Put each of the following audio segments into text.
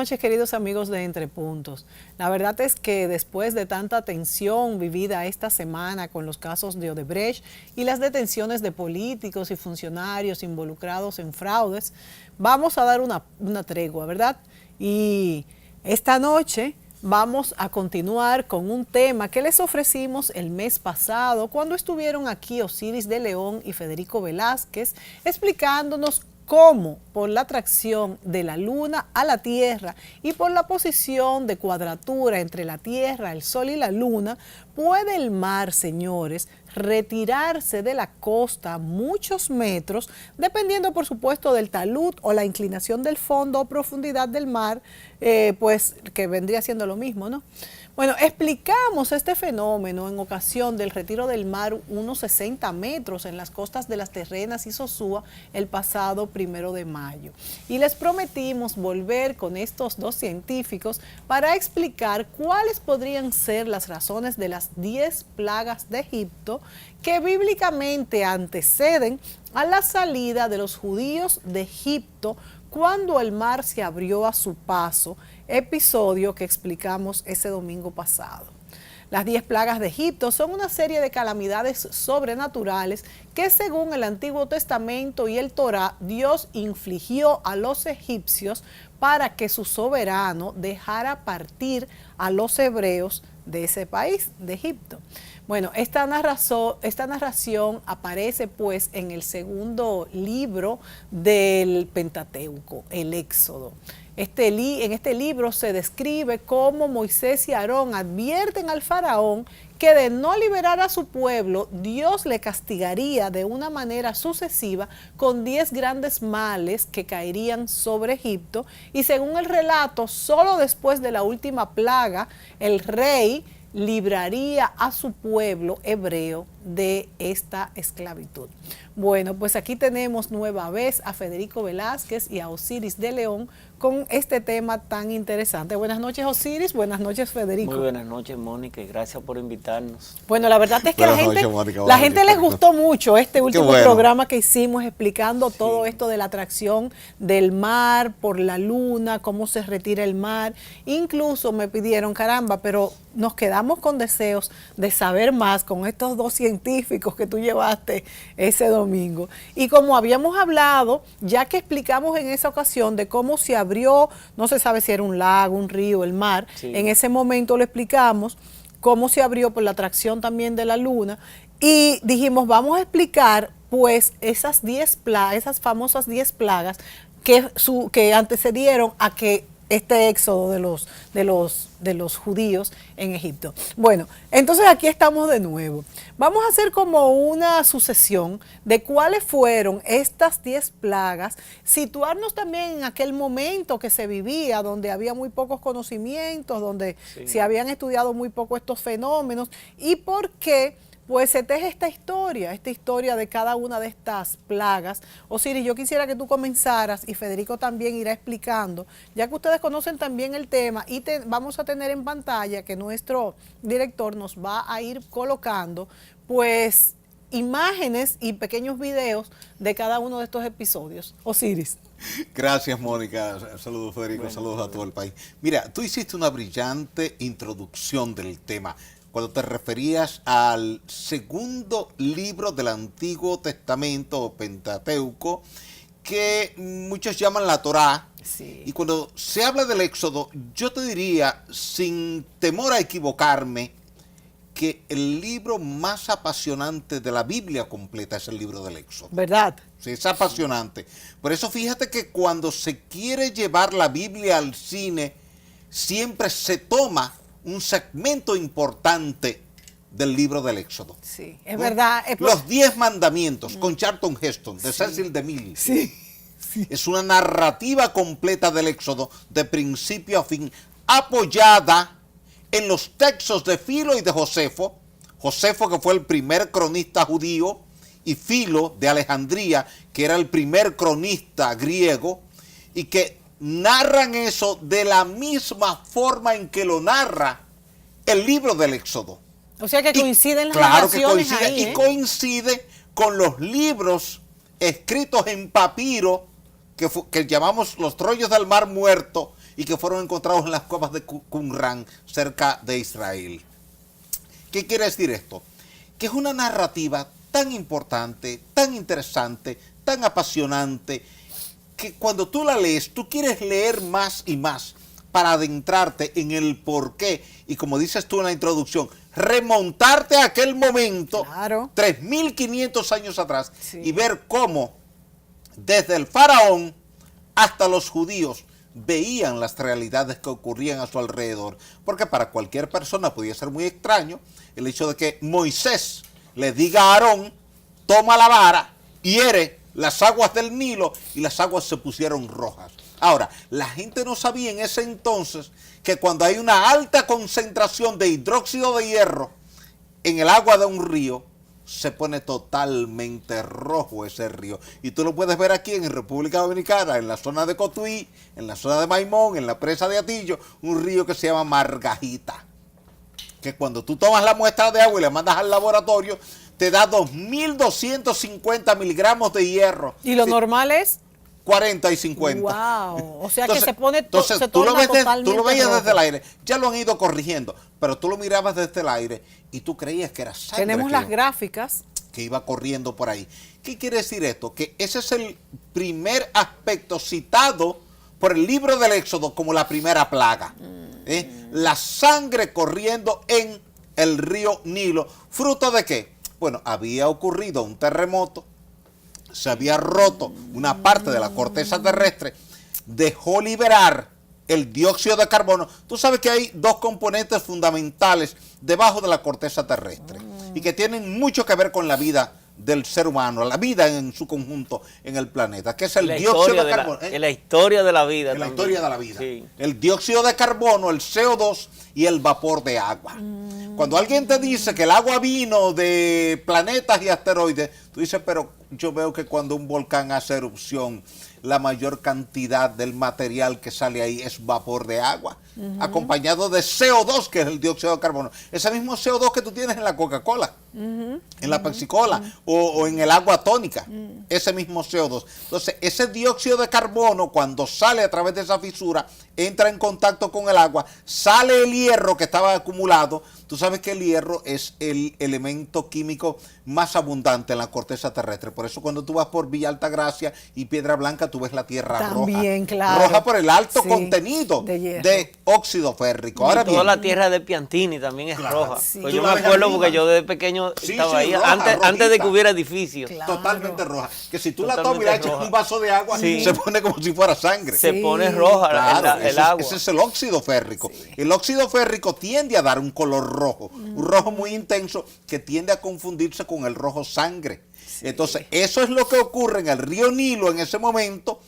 noches, queridos amigos de Entre Puntos. La verdad es que después de tanta tensión vivida esta semana con los casos de Odebrecht y las detenciones de políticos y funcionarios involucrados en fraudes, vamos a dar una tregua, ¿verdad? Y esta noche vamos a continuar con un tema que les ofrecimos el mes pasado cuando estuvieron aquí Osiris de León y Federico Velázquez explicándonos cómo por la atracción de la Luna a la Tierra y por la posición de cuadratura entre la Tierra, el Sol y la Luna, puede el mar, señores, retirarse de la costa muchos metros, dependiendo por supuesto del talud o la inclinación del fondo o profundidad del mar, pues que vendría siendo lo mismo, ¿no? Bueno, explicamos este fenómeno en ocasión del retiro del mar unos 60 metros en las costas de Las Terrenas y Sosúa el pasado 1 de mayo. Y les prometimos volver con estos dos científicos para explicar cuáles podrían ser las razones de las 10 plagas de Egipto que bíblicamente anteceden a la salida de los judíos de Egipto cuando el mar se abrió a su paso, episodio que explicamos ese domingo pasado. Las 10 plagas de Egipto son una serie de calamidades sobrenaturales que según el Antiguo Testamento y el Torá, Dios infligió a los egipcios para que su soberano dejara partir a los hebreos de ese país, de Egipto. Bueno, esta narración aparece pues en el segundo libro del Pentateuco, el Éxodo. En este libro se describe cómo Moisés y Aarón advierten al faraón que de no liberar a su pueblo, Dios le castigaría de una manera sucesiva con 10 grandes males que caerían sobre Egipto. Y según el relato, solo después de la última plaga, el rey libraría a su pueblo hebreo de esta esclavitud. Bueno, pues aquí tenemos nueva vez a Federico Velázquez y a Osiris de León con este tema tan interesante. Buenas noches, Osiris. Buenas noches, Federico. Muy buenas noches, Mónica, y gracias por invitarnos. Bueno, la verdad es que la gente les gustó mucho este último programa que hicimos explicando todo esto de la atracción del mar por la luna, cómo se retira el mar. Incluso me pidieron, caramba, pero nos quedamos con deseos de saber más con estos dos científicos que tú llevaste ese domingo. Y como habíamos hablado, ya que explicamos en esa ocasión de cómo se abrió, no se sabe si era un lago, un río, el mar, en ese momento lo explicamos, cómo se abrió por la atracción también de la luna, y dijimos, vamos a explicar pues esas famosas 10 plagas que antecedieron a que este éxodo de los judíos en Egipto. Bueno, entonces aquí estamos de nuevo. Vamos a hacer como una sucesión de cuáles fueron estas 10 plagas, situarnos también en aquel momento que se vivía, donde había muy pocos conocimientos, donde se habían estudiado muy poco estos fenómenos, y por qué pues se teje esta historia de cada una de estas plagas. Osiris, yo quisiera que tú comenzaras y Federico también irá explicando, ya que ustedes conocen también el tema y vamos a tener en pantalla que nuestro director nos va a ir colocando pues imágenes y pequeños videos de cada uno de estos episodios. Osiris. Gracias, Mónica. Saludos, Federico. Saludos a todo el país. Mira, tú hiciste una brillante introducción del tema cuando te referías al segundo libro del Antiguo Testamento o Pentateuco, que muchos llaman la Torá. Sí. Y cuando se habla del Éxodo, yo te diría, sin temor a equivocarme, que el libro más apasionante de la Biblia completa es el libro del Éxodo. ¿Verdad? Sí, es apasionante. Por eso fíjate que cuando se quiere llevar la Biblia al cine, siempre se toma un segmento importante del libro del Éxodo. Sí, es verdad. Los 10 mandamientos con Charlton Heston, de Cecil DeMille. Sí. Es una narrativa completa del Éxodo, de principio a fin, apoyada en los textos de Filo y de Josefo. Josefo, que fue el primer cronista judío, y Filo de Alejandría, que era el primer cronista griego, y que narran eso de la misma forma en que lo narra el libro del Éxodo. O sea que coinciden las narraciones ahí, y coincide con los libros escritos en papiro que llamamos los rollos del Mar Muerto, y que fueron encontrados en las cuevas de Qumran, cerca de Israel. ¿Qué quiere decir esto? Que es una narrativa tan importante, tan interesante, tan apasionante, que cuando tú la lees, tú quieres leer más y más para adentrarte en el porqué y, como dices tú en la introducción, remontarte a aquel momento, claro, 3.500 años atrás, sí, y ver cómo desde el faraón hasta los judíos veían las realidades que ocurrían a su alrededor, porque para cualquier persona podía ser muy extraño el hecho de que Moisés le diga a Aarón, toma la vara, hiere las aguas del Nilo, y las aguas se pusieron rojas. Ahora, la gente no sabía en ese entonces que cuando hay una alta concentración de hidróxido de hierro en el agua de un río, se pone totalmente rojo ese río. Y tú lo puedes ver aquí en República Dominicana, en la zona de Cotuí, en la zona de Maimón, en la presa de Atillo, un río que se llama Margajita, que cuando tú tomas la muestra de agua y la mandas al laboratorio, te da 2.250 miligramos de hierro. ¿Y lo normal es? 40 y 50. Wow, o sea, entonces, que se pone entonces, se tú lo torna ves tú lo veías rojo. desde el aire, ya lo han ido corrigiendo, pero tú lo mirabas desde el aire y tú creías que era sangre. Tenemos las gráficas que iba corriendo por ahí. ¿Qué quiere decir esto? Que ese es el primer aspecto citado por el libro del Éxodo como la primera plaga. La sangre corriendo en el río Nilo. ¿Fruto de qué? Bueno, había ocurrido un terremoto, se había roto una parte de la corteza terrestre, dejó liberar el dióxido de carbono. Tú sabes que hay dos componentes fundamentales debajo de la corteza terrestre y que tienen mucho que ver con la vida del ser humano, la vida en su conjunto en el planeta, que es el dióxido de carbono. En la historia de la vida. En la historia de la vida. Sí. El dióxido de carbono, el CO2 y el vapor de agua. Cuando alguien te dice que el agua vino de planetas y asteroides, tú dices, pero yo veo que cuando un volcán hace erupción, la mayor cantidad del material que sale ahí es vapor de agua, acompañado de CO2, que es el dióxido de carbono. Ese mismo CO2 que tú tienes en la Coca-Cola, en la Pepsi-Cola o en el agua tónica, ese mismo CO2. Entonces, ese dióxido de carbono, cuando sale a través de esa fisura, entra en contacto con el agua, sale el hierro que estaba acumulado. Tú sabes que el hierro es el elemento químico más abundante en la corteza terrestre. Por eso cuando tú vas por Villa Altagracia y Piedra Blanca, tú ves la tierra también, roja. claro. Roja por el alto Sí, contenido de óxido férrico. Ahora Y toda bien, la tierra de Piantini también es Claro. roja. Sí. Pues Tú yo la me ves acuerdo arriba. porque yo desde pequeño Sí, estaba sí, ahí, roja, antes de que rojita. hubiera edificios. Claro. totalmente roja. Que si tú la Totalmente tomas y le echas roja. un vaso de agua, Sí. se pone como si fuera sangre. Se Sí. pone roja Claro, el agua. ese es el óxido férrico. El óxido férrico tiende a dar un color rojo, un rojo muy intenso que tiende a confundirse con el rojo sangre. Entonces, eso es lo que ocurre en el río Nilo en ese momento,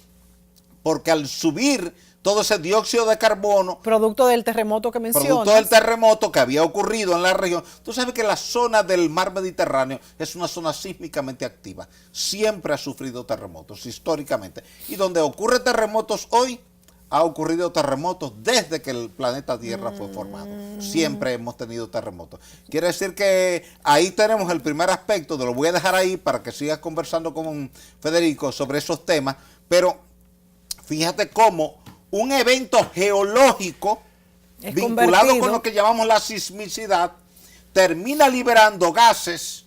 porque al subir todo ese dióxido de carbono, producto del terremoto que mencionas. producto del terremoto que había ocurrido en la región, tú sabes que la zona del mar Mediterráneo es una zona sísmicamente activa. Siempre ha sufrido terremotos, históricamente. Y donde ocurren terremotos hoy, ha ocurrido terremotos desde que el planeta Tierra fue formado. Siempre hemos tenido terremotos. Quiere decir que ahí tenemos el primer aspecto, te lo voy a dejar ahí para que sigas conversando con Federico sobre esos temas, pero fíjate cómo un evento geológico Es vinculado convertido. con lo que llamamos la sismicidad termina liberando gases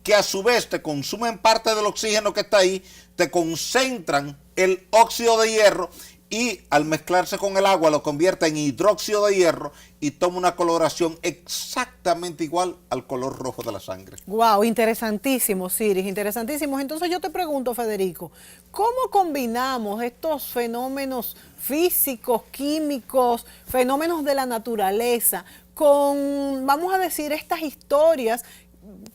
que a su vez te consumen parte del oxígeno que está ahí, te concentran el óxido de hierro y al mezclarse con el agua lo convierte en hidróxido de hierro y toma una coloración exactamente igual al color rojo de la sangre. Wow, interesantísimo, Siris, interesantísimos. Entonces yo te pregunto, Federico, ¿cómo combinamos estos fenómenos físicos, químicos, fenómenos de la naturaleza con, vamos a decir, estas historias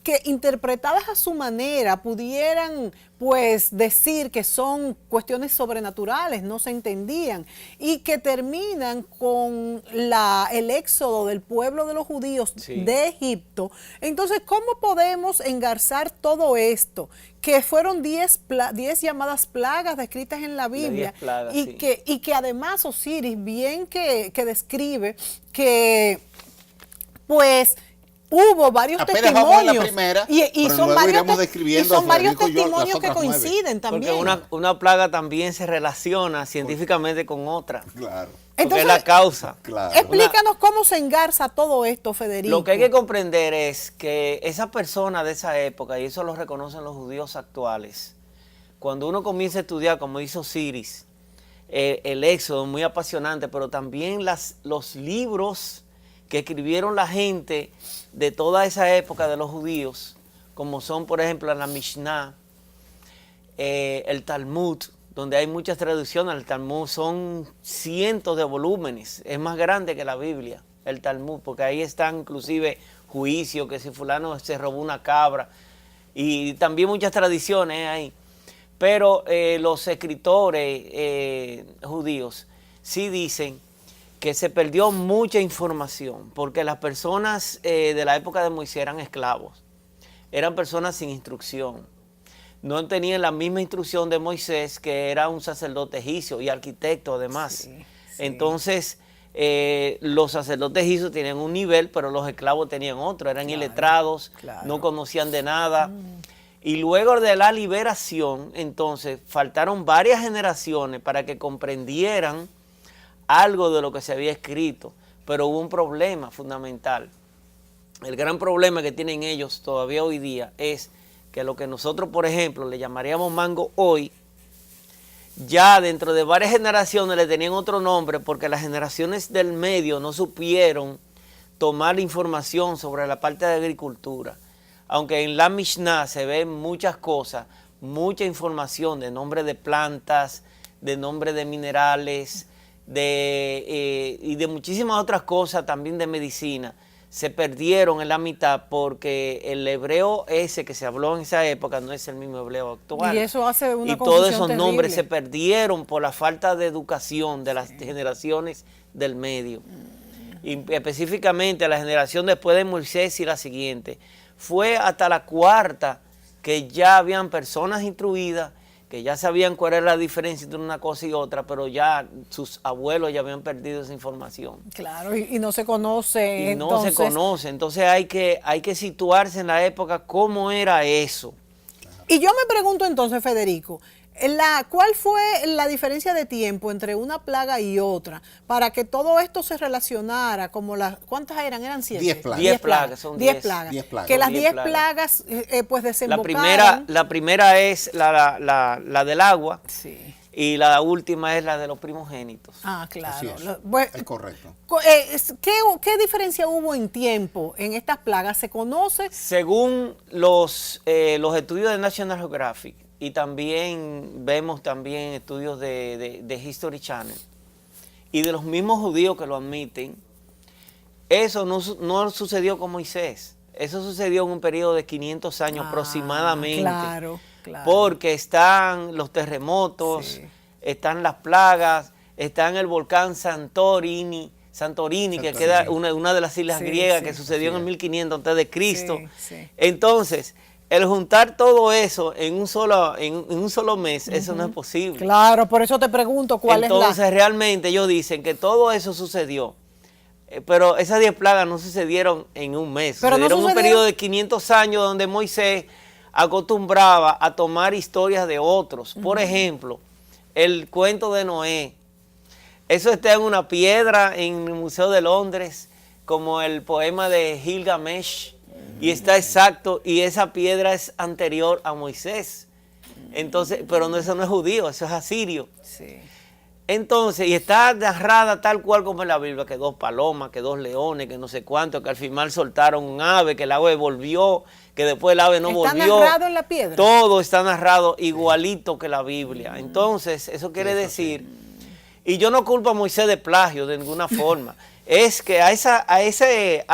que interpretadas a su manera pudieran pues decir que son cuestiones sobrenaturales, no se entendían, y que terminan con el éxodo del pueblo de los judíos de Egipto? Entonces, ¿cómo podemos engarzar todo esto? Que fueron 10 llamadas plagas descritas en la Biblia, 10 plagas, y, sí. que además Osiris bien que describe que pues hubo varios Apenas vamos en la testimonios. primera, y pero son luego varios, iremos describiendo son a varios Federico y yo las testimonios que otras 9. coinciden también. Porque una plaga también se relaciona científicamente con otra. Claro, Porque Entonces, es la causa. claro. Explícanos cómo se engarza todo esto, Federico. Lo que hay que comprender es que esa persona de esa época, y eso lo reconocen los judíos actuales, cuando uno comienza a estudiar, como hizo Osiris, el Éxodo, muy apasionante, pero también los libros que escribieron la gente de toda esa época de los judíos, como son, por ejemplo, la Mishnah, el Talmud, donde hay muchas traducciones. El Talmud son cientos de volúmenes, es más grande que la Biblia, el Talmud, porque ahí están inclusive juicios, que si fulano se robó una cabra, y también muchas tradiciones ahí. Pero los escritores judíos sí dicen que se perdió mucha información, porque las personas de la época de Moisés eran esclavos, eran personas sin instrucción. No tenían la misma instrucción de Moisés, que era un sacerdote egipcio y arquitecto además. Sí, sí. Entonces, los sacerdotes egipcios tenían un nivel, pero los esclavos tenían otro, eran iletrados, no conocían de nada. Y luego de la liberación, entonces, faltaron varias generaciones para que comprendieran algo de lo que se había escrito, pero hubo un problema fundamental. El gran problema que tienen ellos todavía hoy día es que lo que nosotros, por ejemplo, le llamaríamos mango hoy, ya dentro de varias generaciones le tenían otro nombre, porque las generaciones del medio no supieron tomar información sobre la parte de agricultura. Aunque en la Mishnah se ven muchas cosas, mucha información de nombre de plantas, de nombre de minerales, y de muchísimas otras cosas, también de medicina, se perdieron en la mitad, porque el hebreo ese que se habló en esa época no es el mismo hebreo actual. Y eso hace una y confusión todos esos terrible. nombres se perdieron por la falta de educación de las generaciones del medio. Y específicamente la generación después de Moisés y la siguiente. Fue hasta la cuarta que ya habían personas instruidas, que ya sabían cuál era la diferencia entre una cosa y otra, pero ya sus abuelos ya habían perdido esa información. Claro, y no se conoce. Y entonces, no se conoce. Entonces hay que situarse en la época cómo era eso. Y yo me pregunto entonces, Federico, ¿cuál fue la diferencia de tiempo entre una plaga y otra para que todo esto se relacionara como ¿cuántas eran? ¿Eran 7? 10 plagas. 10 plagas, son 10 10. plagas. 10 plagas. Que las Son 10 10 plagas. plagas pues desembocaron. La primera es la del agua, Sí. y la última es la de los primogénitos. Ah, claro. Así es, Bueno, es correcto. ¿Qué diferencia hubo en tiempo en estas plagas? ¿Se conoce? Según los estudios de National Geographic, y también vemos también estudios de History Channel, y de los mismos judíos que lo admiten, eso no sucedió con Moisés. Eso sucedió en un periodo de 500 años aproximadamente. Claro, claro. Porque están los terremotos, Sí. están las plagas, está en el volcán Santorini, que queda una de las islas Sí, griegas, sí. que sucedió en el Así es. 1500 antes de Cristo. Sí, sí. Entonces, el juntar todo eso en un solo mes, eso no es posible. Claro, por eso te pregunto cuál Entonces, realmente ellos dicen que todo eso sucedió. Pero esas 10 plagas no sucedieron en un mes. Pero no Sucedieron en un sucedieron- periodo de 500 años donde Moisés acostumbraba a tomar historias de otros. Por ejemplo, el cuento de Noé. Eso está en una piedra en el Museo de Londres, como el poema de Gilgamesh. Y está exacto, y esa piedra es anterior a Moisés. Entonces, pero eso no es judío, eso es asirio. Sí. Entonces, y está narrada tal cual como en la Biblia, que 2 palomas, que 2 leones, que no sé cuánto, que al final soltaron un ave, que el ave volvió, que después el ave no ¿Está volvió. narrado en la piedra? Todo está narrado igualito que la Biblia. Entonces, eso quiere decir, y yo no culpo a Moisés de plagio de ninguna forma, es que a ese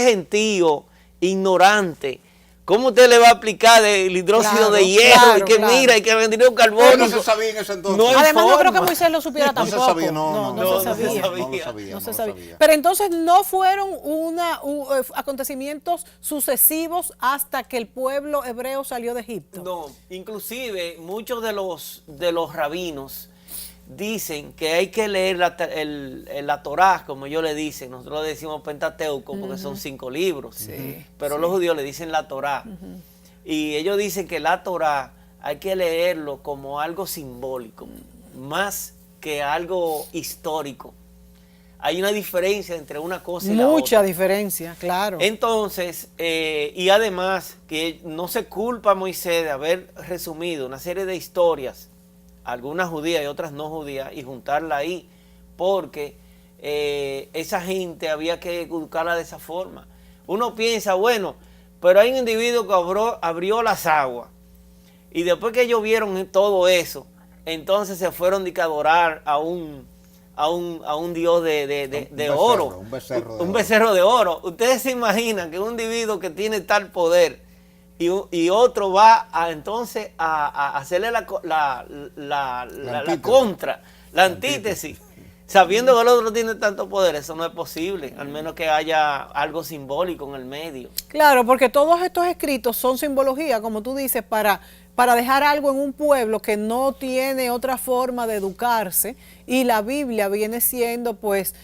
gentío ignorante, ¿cómo usted le va a aplicar el hidróxido Claro, de hierro? claro, y que claro. mira, y que el Pero carbono. no se sabía en ese entonces. No hay Además, no creo que forma. Moisés lo supiera No se tampoco. sabía, no se sabía. No No se lo sabía. sabía. Pero entonces no fueron acontecimientos sucesivos hasta que el pueblo hebreo salió de Egipto. No, inclusive muchos de los rabinos dicen que hay que leer la Torá, como ellos le dicen. Nosotros le decimos Pentateuco porque son 5 libros, pero los judíos le dicen la Torá. Y ellos dicen que la Torá hay que leerlo como algo simbólico, más que algo histórico. Hay una diferencia entre una cosa y la otra. Mucha diferencia, claro. Entonces, y además que no se culpa a Moisés de haber resumido una serie de historias, algunas judías y otras no judías, y juntarla ahí, porque esa gente había que educarla de esa forma. Uno piensa, bueno, pero hay un individuo que abrió las aguas, y después que ellos vieron todo eso, entonces se fueron a adorar a un dios de oro, un becerro de oro. Ustedes se imaginan que un individuo que tiene tal poder y otro va entonces a hacerle la antítesis, sabiendo que el otro tiene tanto poder. Eso no es posible, al menos que haya algo simbólico en el medio. Claro, porque todos estos escritos son simbología, como tú dices, para dejar algo en un pueblo que no tiene otra forma de educarse, y la Biblia viene siendo pues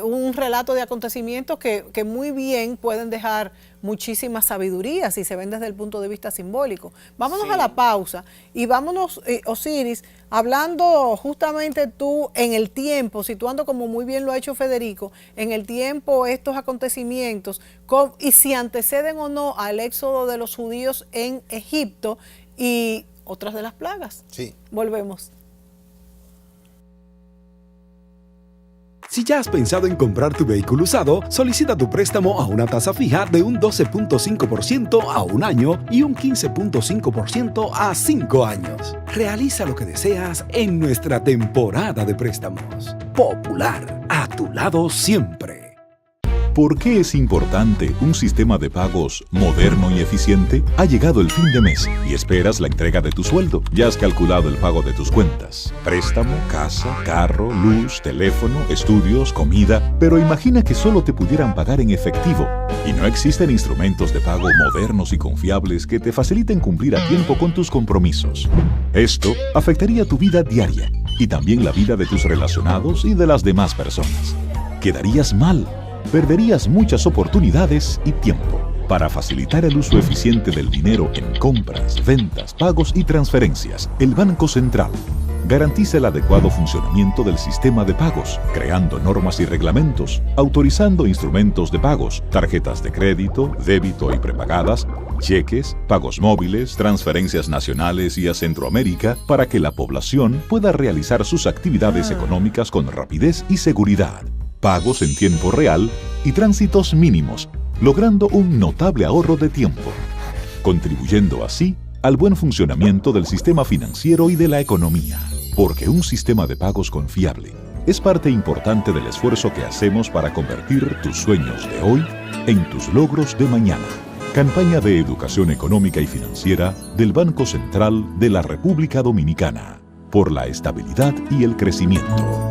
un relato de acontecimientos que muy bien pueden dejar muchísima sabiduría si se ven desde el punto de vista simbólico. Vámonos a la pausa y vámonos, Osiris, hablando justamente tú en el tiempo, situando como muy bien lo ha hecho Federico, en el tiempo estos acontecimientos y si anteceden o no al éxodo de los judíos en Egipto y otras de las plagas. Sí. Volvemos. Si ya has pensado en comprar tu vehículo usado, solicita tu préstamo a una tasa fija de un 12.5% a 1 año y un 15.5% a 5 años. Realiza lo que deseas en nuestra temporada de préstamos. Popular, a tu lado siempre. ¿Por qué es importante un sistema de pagos moderno y eficiente? Ha llegado el fin de mes y esperas la entrega de tu sueldo. Ya has calculado el pago de tus cuentas. Préstamo, casa, carro, luz, teléfono, estudios, comida. Pero imagina que solo te pudieran pagar en efectivo. Y no existen instrumentos de pago modernos y confiables que te faciliten cumplir a tiempo con tus compromisos. Esto afectaría tu vida diaria y también la vida de tus relacionados y de las demás personas. Quedarías mal. Perderías muchas oportunidades y tiempo. Para facilitar el uso eficiente del dinero en compras, ventas, pagos y transferencias, el Banco Central garantiza el adecuado funcionamiento del sistema de pagos, creando normas y reglamentos, autorizando instrumentos de pagos, tarjetas de crédito, débito y prepagadas, cheques, pagos móviles, transferencias nacionales y a Centroamérica para que la población pueda realizar sus actividades económicas con rapidez y seguridad. Pagos en tiempo real y tránsitos mínimos, logrando un notable ahorro de tiempo, contribuyendo así al buen funcionamiento del sistema financiero y de la economía. Porque un sistema de pagos confiable es parte importante del esfuerzo que hacemos para convertir tus sueños de hoy en tus logros de mañana. Campaña de Educación Económica y Financiera del Banco Central de la República Dominicana, por la estabilidad y el crecimiento.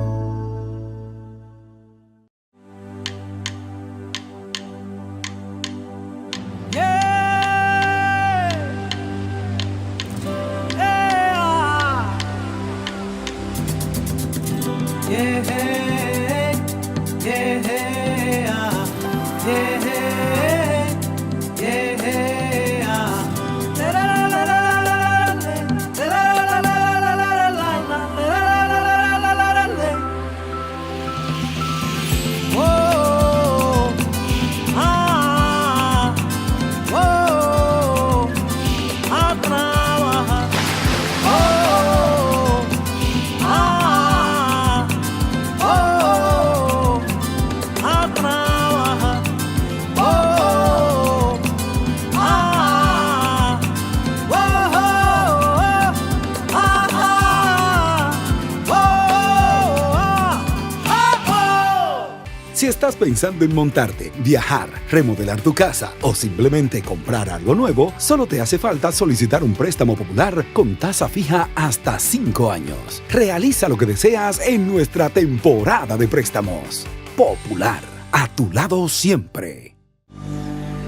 Si estás pensando en montarte, viajar, remodelar tu casa o simplemente comprar algo nuevo, solo te hace falta solicitar un préstamo popular con tasa fija hasta 5 años. Realiza lo que deseas en nuestra temporada de préstamos. Popular, a tu lado siempre.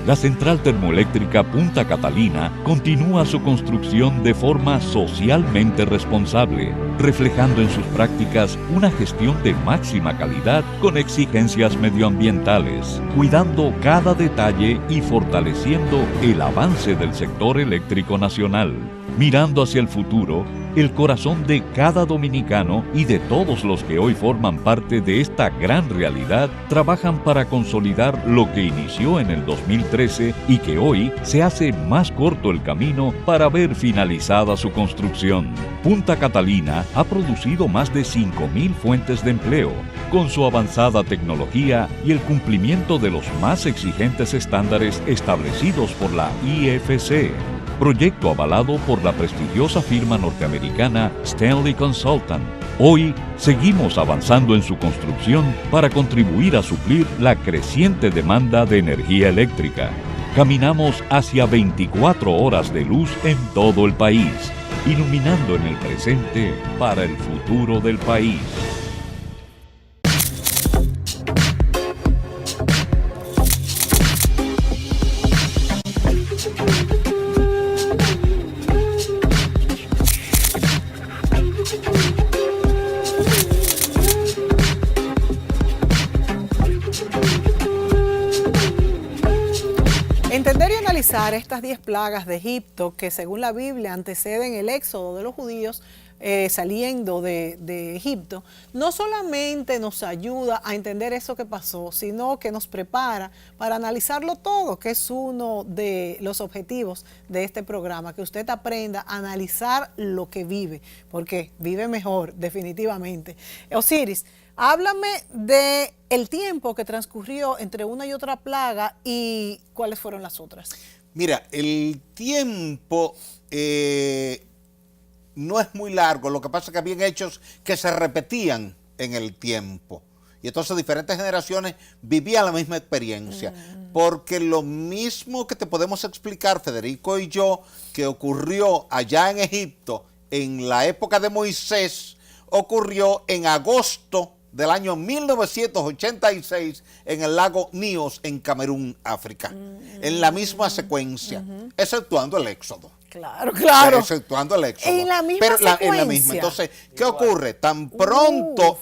La central termoeléctrica Punta Catalina continúa su construcción de forma socialmente responsable, reflejando en sus prácticas una gestión de máxima calidad con exigencias medioambientales, cuidando cada detalle y fortaleciendo el avance del sector eléctrico nacional. Mirando hacia el futuro, el corazón de cada dominicano y de todos los que hoy forman parte de esta gran realidad trabajan para consolidar lo que inició en el 2013 y que hoy se hace más corto el camino para ver finalizada su construcción. Punta Catalina ha producido más de 5.000 fuentes de empleo, con su avanzada tecnología y el cumplimiento de los más exigentes estándares establecidos por la IFC. Proyecto avalado por la prestigiosa firma norteamericana Stanley Consultant. Hoy seguimos avanzando en su construcción para contribuir a suplir la creciente demanda de energía eléctrica. Caminamos hacia 24 horas de luz en todo el país, iluminando en el presente para el futuro del país. Entender y analizar estas 10 plagas de Egipto que según la Biblia anteceden el éxodo de los judíos saliendo de Egipto, no solamente nos ayuda a entender eso que pasó, sino que nos prepara para analizarlo todo, que es uno de los objetivos de este programa, que usted aprenda a analizar lo que vive, porque vive mejor, definitivamente. Osiris, háblame de el tiempo que transcurrió entre una y otra plaga y cuáles fueron las otras. Mira, el tiempo no es muy largo, lo que pasa es que habían hechos que se repetían en el tiempo. Y entonces diferentes generaciones vivían la misma experiencia. Porque lo mismo que te podemos explicar, Federico y yo, que ocurrió allá en Egipto en la época de Moisés, ocurrió en agosto del año 1986 en el lago Níos en Camerún, África, en la misma secuencia, exceptuando el éxodo. Claro, claro. Exceptuando el éxodo. En la misma secuencia. En la misma. Entonces, ¿qué ocurre? Tan pronto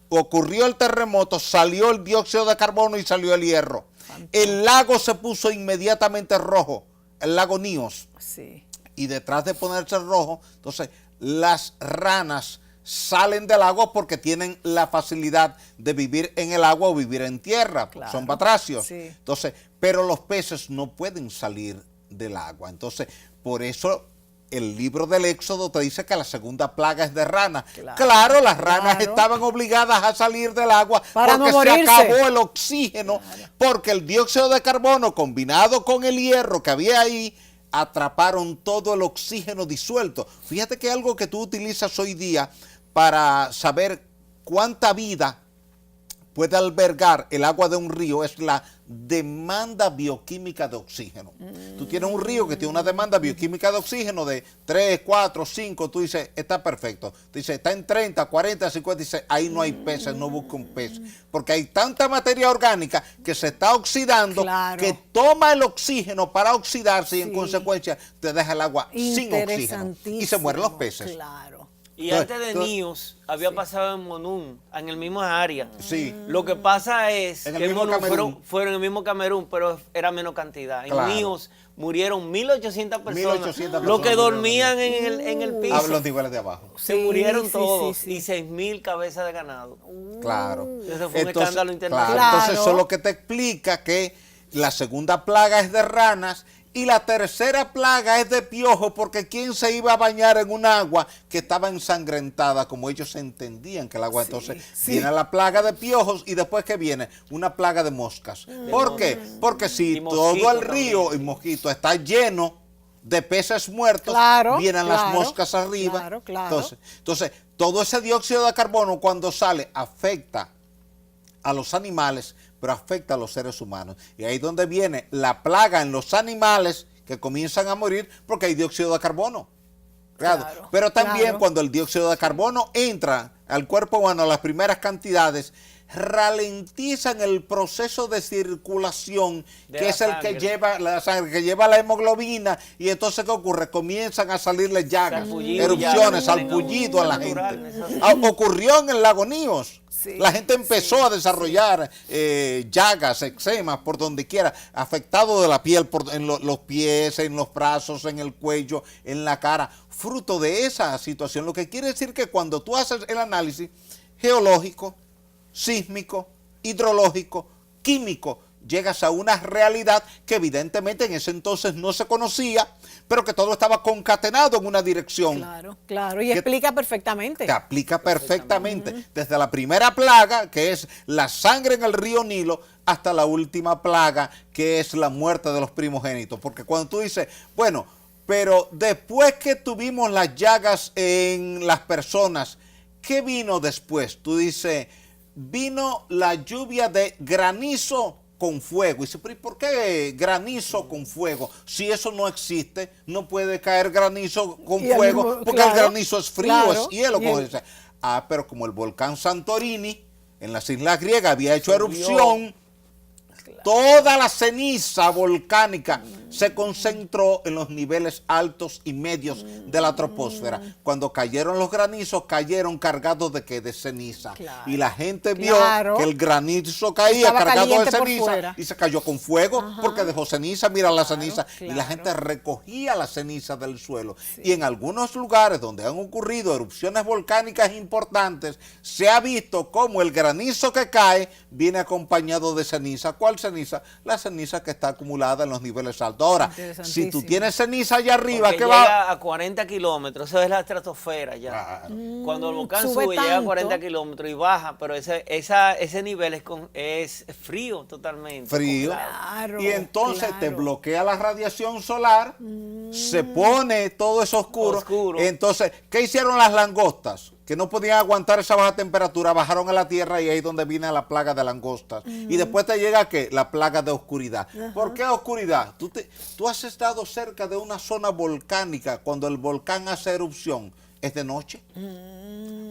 ocurrió el terremoto, salió el dióxido de carbono y salió el hierro. El lago se puso inmediatamente rojo, el lago Níos. Sí. Y detrás de ponerse rojo, entonces las ranas salen del agua porque tienen la facilidad de vivir en el agua o vivir en tierra, claro, son batracios. Sí. Entonces, pero los peces no pueden salir del agua. Entonces, por eso el libro del Éxodo te dice que la segunda plaga es de ranas. Claro, las ranas estaban obligadas a salir del agua para porque no se acabó el oxígeno, porque el dióxido de carbono combinado con el hierro que había ahí atraparon todo el oxígeno disuelto. Fíjate que algo que tú utilizas hoy día para saber cuánta vida puede albergar el agua de un río es la demanda bioquímica de oxígeno. Tú tienes un río que tiene una demanda bioquímica de oxígeno de 3, 4, 5, tú dices, está perfecto. Tú dices, está en 30, 40, 50, dices, ahí no hay peces, no busca un pez. Porque hay tanta materia orgánica que se está oxidando que toma el oxígeno para oxidarse y en consecuencia te deja el agua sin oxígeno. Y se mueren los peces. Claro. Y antes de Níos había pasado en Monún, en el mismo área. Sí. Lo que pasa es que en Monún fueron en el mismo Camerún, pero era menos cantidad. En Níos murieron 1.800 personas. Los que dormían en el piso. Hablo los niveles de abajo. Se murieron todos. Y 6.000 cabezas de ganado. Claro. Eso fue un escándalo internacional. Claro. Entonces eso es lo que te explica que la segunda plaga es de ranas. Y la tercera plaga es de piojos, porque ¿quién se iba a bañar en un agua que estaba ensangrentada, como ellos entendían que el agua? Entonces viene la plaga de piojos y después ¿qué viene? Una plaga de moscas. ¿Por qué? Porque si todo el río y mosquito está lleno de peces muertos, vienen las moscas arriba. Entonces, todo ese dióxido de carbono cuando sale afecta a los animales, pero afecta a los seres humanos. Y ahí es donde viene la plaga en los animales que comienzan a morir porque hay dióxido de carbono. Pero también cuando el dióxido de carbono entra al cuerpo humano, las primeras cantidades, ralentizan el proceso de circulación, que es el que lleva la sangre, que lleva la hemoglobina, y entonces ¿qué ocurre? Comienzan a salirle llagas, erupciones, salpullido a la gente. Ocurrió en el lago Níos. Sí, la gente empezó a desarrollar llagas, eczemas, por donde quiera, afectado de la piel, en los pies, en los brazos, en el cuello, en la cara, fruto de esa situación. Lo que quiere decir que cuando tú haces el análisis geológico, sísmico, hidrológico, químico, llegas a una realidad que evidentemente en ese entonces no se conocía, pero que todo estaba concatenado en una dirección. Claro, claro, y explica perfectamente. Te aplica perfectamente, desde la primera plaga, que es la sangre en el río Nilo, hasta la última plaga, que es la muerte de los primogénitos. Porque cuando tú dices, bueno, pero después que tuvimos las llagas en las personas, ¿qué vino después? Tú dices, vino la lluvia de granizo con fuego. Y dice, pero ¿y por qué granizo con fuego? Si eso no existe, no puede caer granizo con fuego, porque claro, el granizo es frío, claro, es hielo. Como dice. Pero como el volcán Santorini en las islas griegas había hecho erupción, toda la ceniza volcánica se concentró en los niveles altos y medios de la troposfera. Cuando cayeron los granizos, cayeron cargados de ¿qué? De ceniza. Claro, y la gente vio que el granizo caía cargado de ceniza y se cayó con fuego porque dejó ceniza, mira la ceniza. Claro. Y la gente recogía la ceniza del suelo. Sí. Y en algunos lugares donde han ocurrido erupciones volcánicas importantes, se ha visto cómo el granizo que cae viene acompañado de ceniza. ¿Cuál ceniza? La ceniza que está acumulada en los niveles altos. Ahora, si tú tienes ceniza allá arriba, que llega a 40 kilómetros, eso es la estratosfera ya. Cuando el volcán sube llega a 40 kilómetros y baja, pero ese nivel es frío totalmente. Frío. Claro, y entonces te bloquea la radiación solar, se pone todo eso oscuro. Entonces, ¿qué hicieron las langostas? Que no podían aguantar esa baja temperatura, bajaron a la tierra y ahí es donde viene la plaga de langostas. Y después te llega, ¿qué? La plaga de oscuridad. ¿Por qué oscuridad? Tú has estado cerca de una zona volcánica cuando el volcán hace erupción. ¿Es de noche?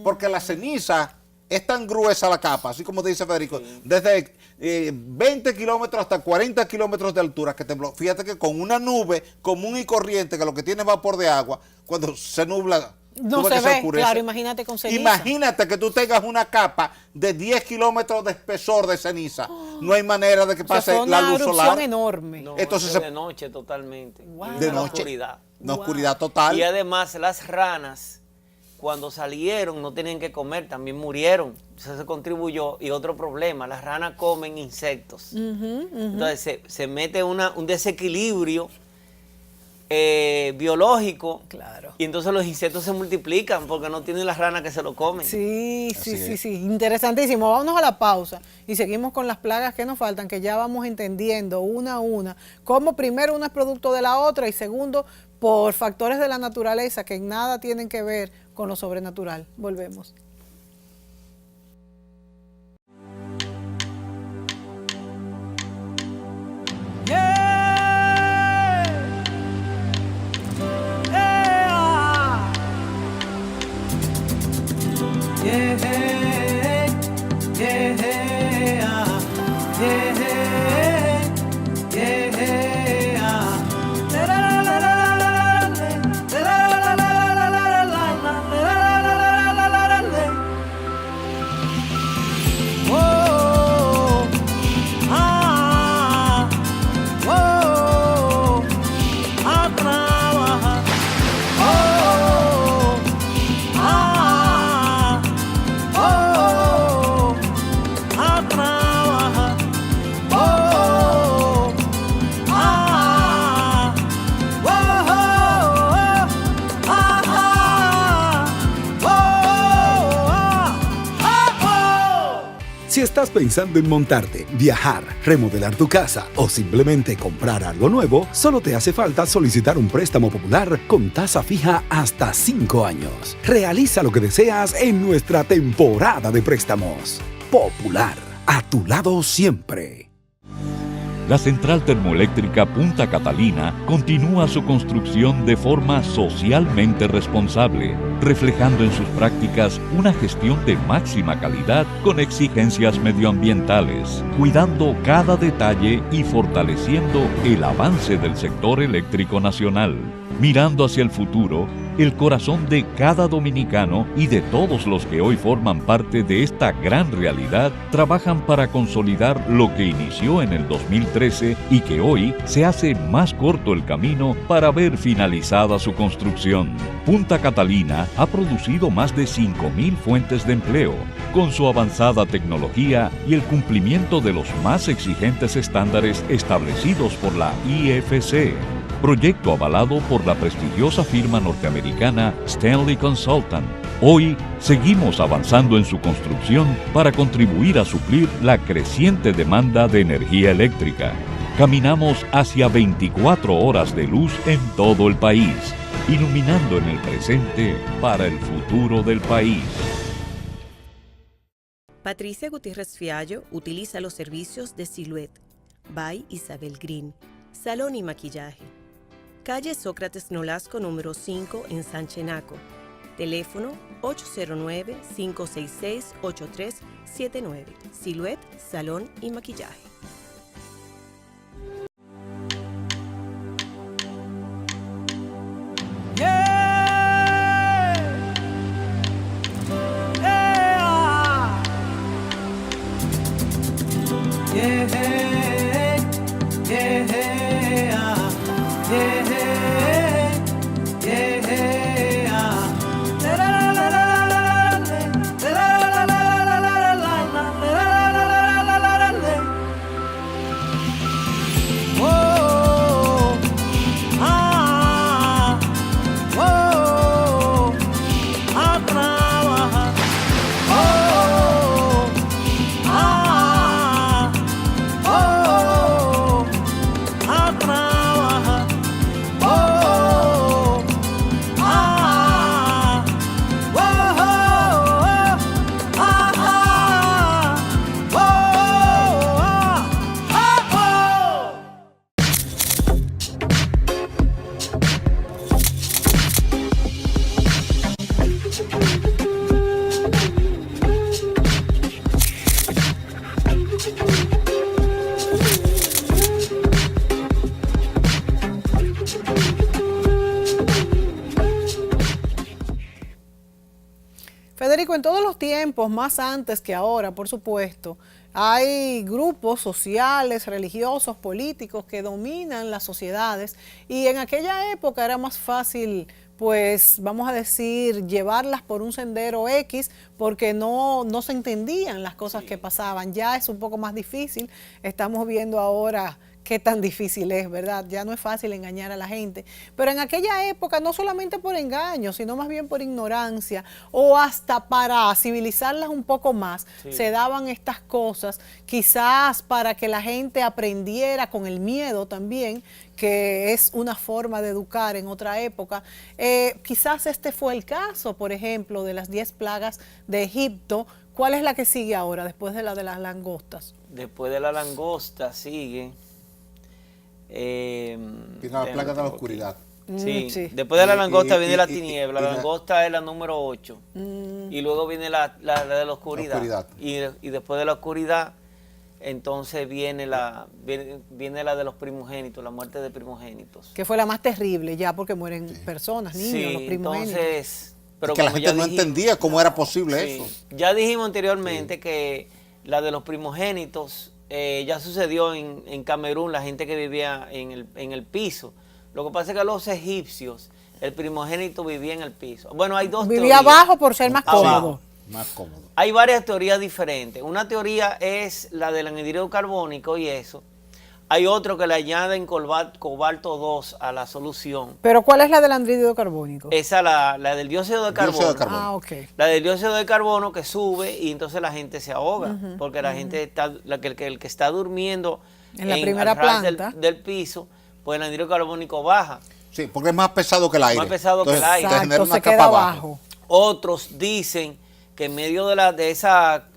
Porque la ceniza es tan gruesa la capa, así como te dice Federico, desde 20 kilómetros hasta 40 kilómetros de altura, que fíjate que con una nube común y corriente, que lo que tiene es vapor de agua, cuando se nubla, no se ve, claro, imagínate con ceniza. Imagínate que tú tengas una capa de 10 kilómetros de espesor de ceniza. No hay manera de que pase la luz solar. Enorme. No, entonces es de noche totalmente. Wow. De noche. Oscuridad. Una oscuridad total. Y además las ranas, cuando salieron, no tenían que comer, también murieron. Eso se contribuyó. Y otro problema, las ranas comen insectos. Entonces se mete un desequilibrio biológico, claro, y entonces los insectos se multiplican porque no tienen las ranas que se lo comen. Sí, interesantísimo. Vámonos a la pausa y seguimos con las plagas que nos faltan, que ya vamos entendiendo una a una, cómo primero una es producto de la otra y segundo por factores de la naturaleza que en nada tienen que ver con lo sobrenatural. Volvemos. Si estás pensando en montarte, viajar, remodelar tu casa o simplemente comprar algo nuevo, solo te hace falta solicitar un préstamo popular con tasa fija hasta 5 años. Realiza lo que deseas en nuestra temporada de préstamos. Popular, a tu lado siempre. La central termoeléctrica Punta Catalina continúa su construcción de forma socialmente responsable, reflejando en sus prácticas una gestión de máxima calidad con exigencias medioambientales, cuidando cada detalle y fortaleciendo el avance del sector eléctrico nacional. Mirando hacia el futuro, el corazón de cada dominicano y de todos los que hoy forman parte de esta gran realidad trabajan para consolidar lo que inició en el 2013 y que hoy se hace más corto el camino para ver finalizada su construcción. Punta Catalina ha producido más de 5.000 fuentes de empleo, con su avanzada tecnología y el cumplimiento de los más exigentes estándares establecidos por la IFC. Proyecto avalado por la prestigiosa firma norteamericana Stanley Consultant. Hoy seguimos avanzando en su construcción para contribuir a suplir la creciente demanda de energía eléctrica. Caminamos hacia 24 horas de luz en todo el país, iluminando en el presente para el futuro del país. Patricia Gutiérrez Fiallo utiliza los servicios de Silhouette by Isabel Green, salón y maquillaje. Calle Sócrates Nolasco número 5 en Sanchenaco. Teléfono 809-566-8379. Silhouette, salón y maquillaje. Federico, en todos los tiempos, más antes que ahora, por supuesto, hay grupos sociales, religiosos, políticos que dominan las sociedades y en aquella época era más fácil, pues, vamos a decir, llevarlas por un sendero X porque no se entendían las cosas que pasaban. Ya es un poco más difícil, estamos viendo ahora qué tan difícil es, ¿verdad? Ya no es fácil engañar a la gente. Pero en aquella época, no solamente por engaño, sino más bien por ignorancia o hasta para civilizarlas un poco más, se daban estas cosas, quizás para que la gente aprendiera con el miedo también, que es una forma de educar en otra época. Quizás este fue el caso, por ejemplo, de las 10 plagas de Egipto. ¿Cuál es la que sigue ahora, después de la de las langostas? Después de la langosta sigue... Viene la plaga de la oscuridad. Sí. Después de la langosta viene la tiniebla. La langosta es la número 8. Y luego viene la de la oscuridad. Y después de la oscuridad, entonces viene la de los primogénitos, la muerte de primogénitos. Que fue la más terrible ya, porque mueren personas, niños, los primogénitos. Entonces, pero es que la gente no entendía cómo era posible eso. Ya dijimos anteriormente que la de los primogénitos ya sucedió en Camerún, la gente que vivía en el piso. Lo que pasa es que los egipcios, el primogénito vivía en el piso. Bueno, hay dos teorías. Vivía abajo por ser más cómodo. Más cómodo. Hay varias teorías diferentes. Una teoría es la del anhidrido carbónico y eso. Hay otro que le añaden cobalto 2 a la solución. ¿Pero cuál es la del anhídrido carbónico? Esa la del dióxido de carbono. Ah, ok. La del dióxido de carbono que sube y entonces la gente se ahoga. Porque la gente está, el que está durmiendo en la primera planta del piso, pues el anhídrido carbónico baja. Sí, porque es más pesado que el aire. Más pesado que el aire. Exacto, se queda abajo. Otros dicen que en medio de esa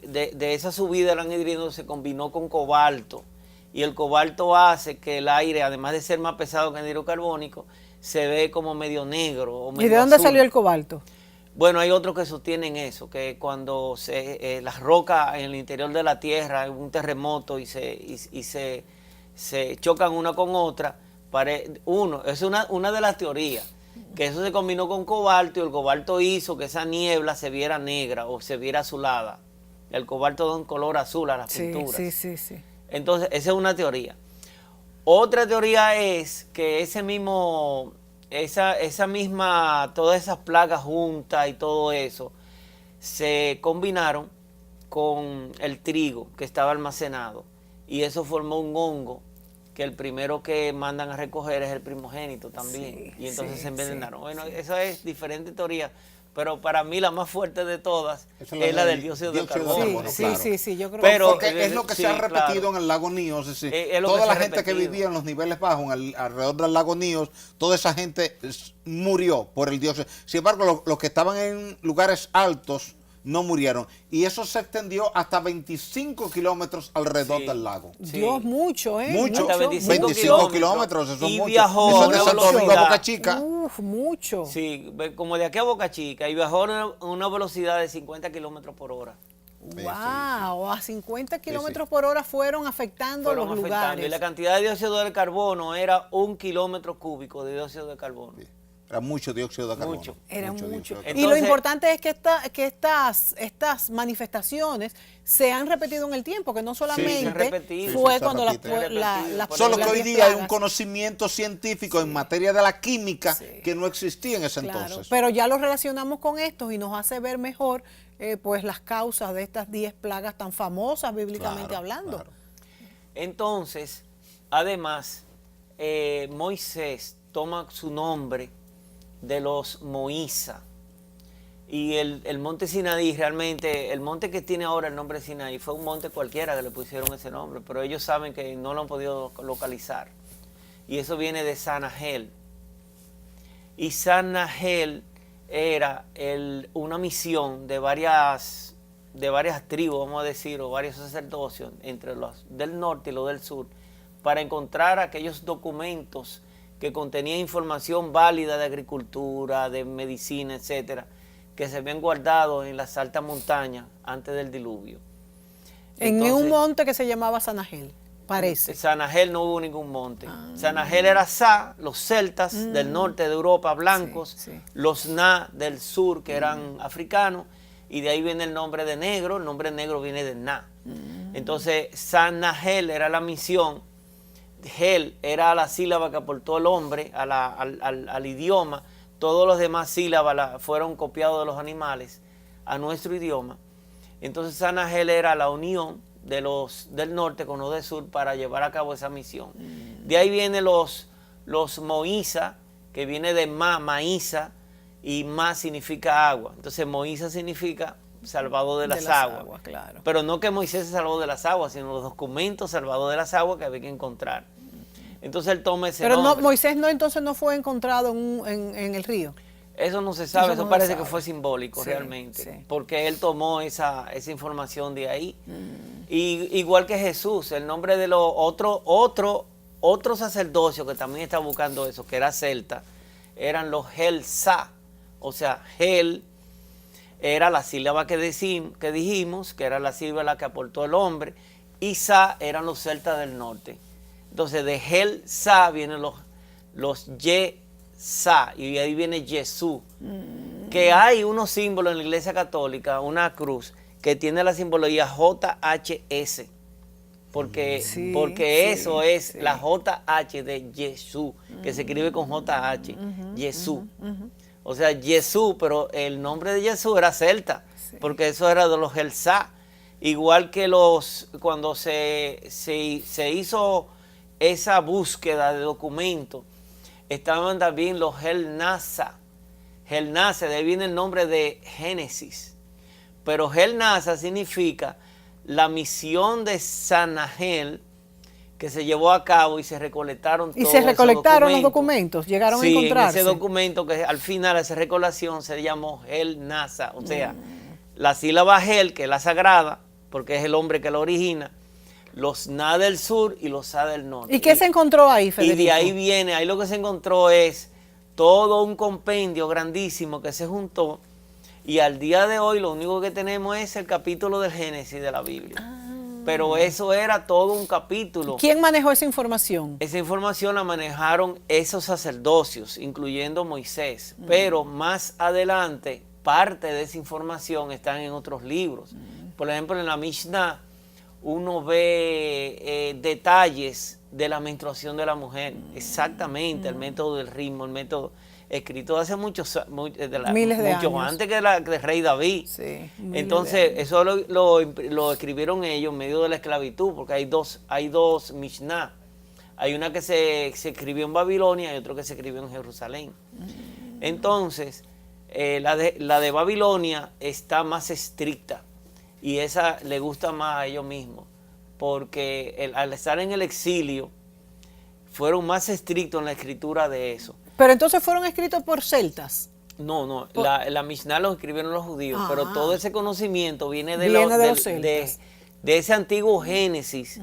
subida del anhídrido se combinó con cobalto. y el cobalto hace que el aire, además de ser más pesado que el anhídrido carbónico, se ve como medio negro o medio ¿Y de dónde azul. salió el cobalto? Bueno, hay otros que sostienen eso, que cuando las rocas en el interior de la Tierra, hay un terremoto y se chocan una con otra, es una de las teorías, que eso se combinó con cobalto y el cobalto hizo que esa niebla se viera negra o se viera azulada. El cobalto da un color azul a las pinturas. Sí. Entonces, esa es una teoría. Otra teoría es que esa misma, todas esas plagas juntas y todo eso, se combinaron con el trigo que estaba almacenado y eso formó un hongo que el primero que mandan a recoger es el primogénito también, y entonces se envenenaron. Bueno, esa es diferente teoría, pero para mí la más fuerte de todas es la del dióxido de carbono. Sí, yo creo pero porque es lo que se ha repetido en el lago Níos, es decir, toda la gente que vivía en los niveles bajos, alrededor del lago Níos, toda esa gente murió por el dióxido. Sin embargo, los que estaban en lugares altos no murieron. Y eso se extendió hasta 25 kilómetros alrededor del lago. Dios, mucho, ¿eh? Mucho. Hasta 25 kilómetros, eso es y mucho. viajó Eso a de una Santo Domingo a velocidad. Boca Chica. Mucho. Sí, como de aquí a Boca Chica, y viajó a una velocidad de 50 kilómetros por hora. Wow, a 50 kilómetros por hora fueron afectando los lugares. Y la cantidad de dióxido de carbono era 1 kilómetro cúbico de dióxido de carbono. Sí. Era mucho dióxido de carbono. Era mucho. dióxido de Y lo importante es que estas manifestaciones se han repetido en el tiempo, que no solamente fue cuando Solo que hoy día hay un conocimiento científico en materia de la química que no existía en ese entonces. Pero ya lo relacionamos con esto y nos hace ver mejor pues las causas de estas 10 plagas tan famosas bíblicamente hablando. Claro. Entonces, además, Moisés toma su nombre de los Moísa. Y el monte Sinaí, realmente, el monte que tiene ahora el nombre Sinaí, fue un monte cualquiera que le pusieron ese nombre, pero ellos saben que no lo han podido localizar. Y eso viene de Sanahel. Y Sanahel era una misión de varias tribus, vamos a decir, o varios sacerdocios, entre los del norte y los del sur, para encontrar aquellos documentos que contenían información válida de agricultura, de medicina, etcétera, que se habían guardado en las altas montañas antes del diluvio. Entonces, un monte que se llamaba Sanahel, parece. Sanahel no hubo ningún monte. Sanahel era Sa, los celtas del norte de Europa, blancos, los Na del sur, que eran africanos, y de ahí viene el nombre de negro. El nombre negro viene de Na. Entonces, Sanahel era la misión. Hel era la sílaba que aportó el hombre al idioma. Todos los demás sílabas fueron copiados de los animales a nuestro idioma. Entonces Sanahel era la unión de los del norte con los del sur para llevar a cabo esa misión. De ahí vienen los Moísa, que viene de maíza, y ma significa agua. Entonces Moísa significa salvador de las aguas. Claro. Pero no que Moisés se salvó de las aguas, sino los documentos salvador de las aguas que había que encontrar. Entonces él toma ese nombre. Pero Moisés entonces no fue encontrado en el río. Eso no se sabe, eso no parece que fue simbólico realmente, porque él tomó esa información de ahí. Y igual que Jesús, el nombre de otro sacerdocio que también está buscando eso, que era celta, eran los Hel-Sa. O sea, Hel era la sílaba que dijimos, que era la sílaba que aportó el hombre, y Sa eran los celtas del norte. Entonces de Hel-Sa vienen los Ye-Sa, y ahí viene Jesús. Que hay unos símbolos en la Iglesia Católica, una cruz, que tiene la simbología JHS, porque eso es la JH de Jesús, que se escribe con JH, Jesús. O sea, Jesús, pero el nombre de Jesús era celta, porque eso era de los Hel-Sa. Igual que cuando se hizo esa búsqueda de documentos, estaban también los Hel-Nasa. Hel-Nasa, de ahí viene el nombre de Génesis. Pero Hel-Nasa significa la misión de Sanahel que se llevó a cabo y se recolectaron todos los documentos, llegaron a encontrarse. En ese documento que al final esa recolección se llamó Hel-Nasa, o sea, la sílaba Hel, que es la sagrada, porque es el hombre que la origina, los Na del sur y los Sa del norte. ¿Y qué se encontró ahí, Federico? Y de ahí viene, ahí lo que se encontró es todo un compendio grandísimo que se juntó, y al día de hoy lo único que tenemos es el capítulo del Génesis de la Biblia. Pero eso era todo un capítulo. ¿Quién manejó esa información? Esa información la manejaron esos sacerdocios, incluyendo Moisés. Pero más adelante, parte de esa información está en otros libros. Por ejemplo, en la Mishnah, uno ve detalles de la menstruación de la mujer. Exactamente, el método del ritmo, el método escrito hace muchos miles de años. Antes que el rey David. Sí, entonces, eso lo escribieron ellos en medio de la esclavitud, porque hay dos Mishnah. Hay una que se escribió en Babilonia y otra que se escribió en Jerusalén. Entonces, la de Babilonia está más estricta, y esa le gusta más a ellos mismos, porque al estar en el exilio, fueron más estrictos en la escritura de eso. Pero entonces fueron escritos por celtas. No, la Mishnah los escribieron los judíos, pero todo ese conocimiento viene de ese antiguo Génesis,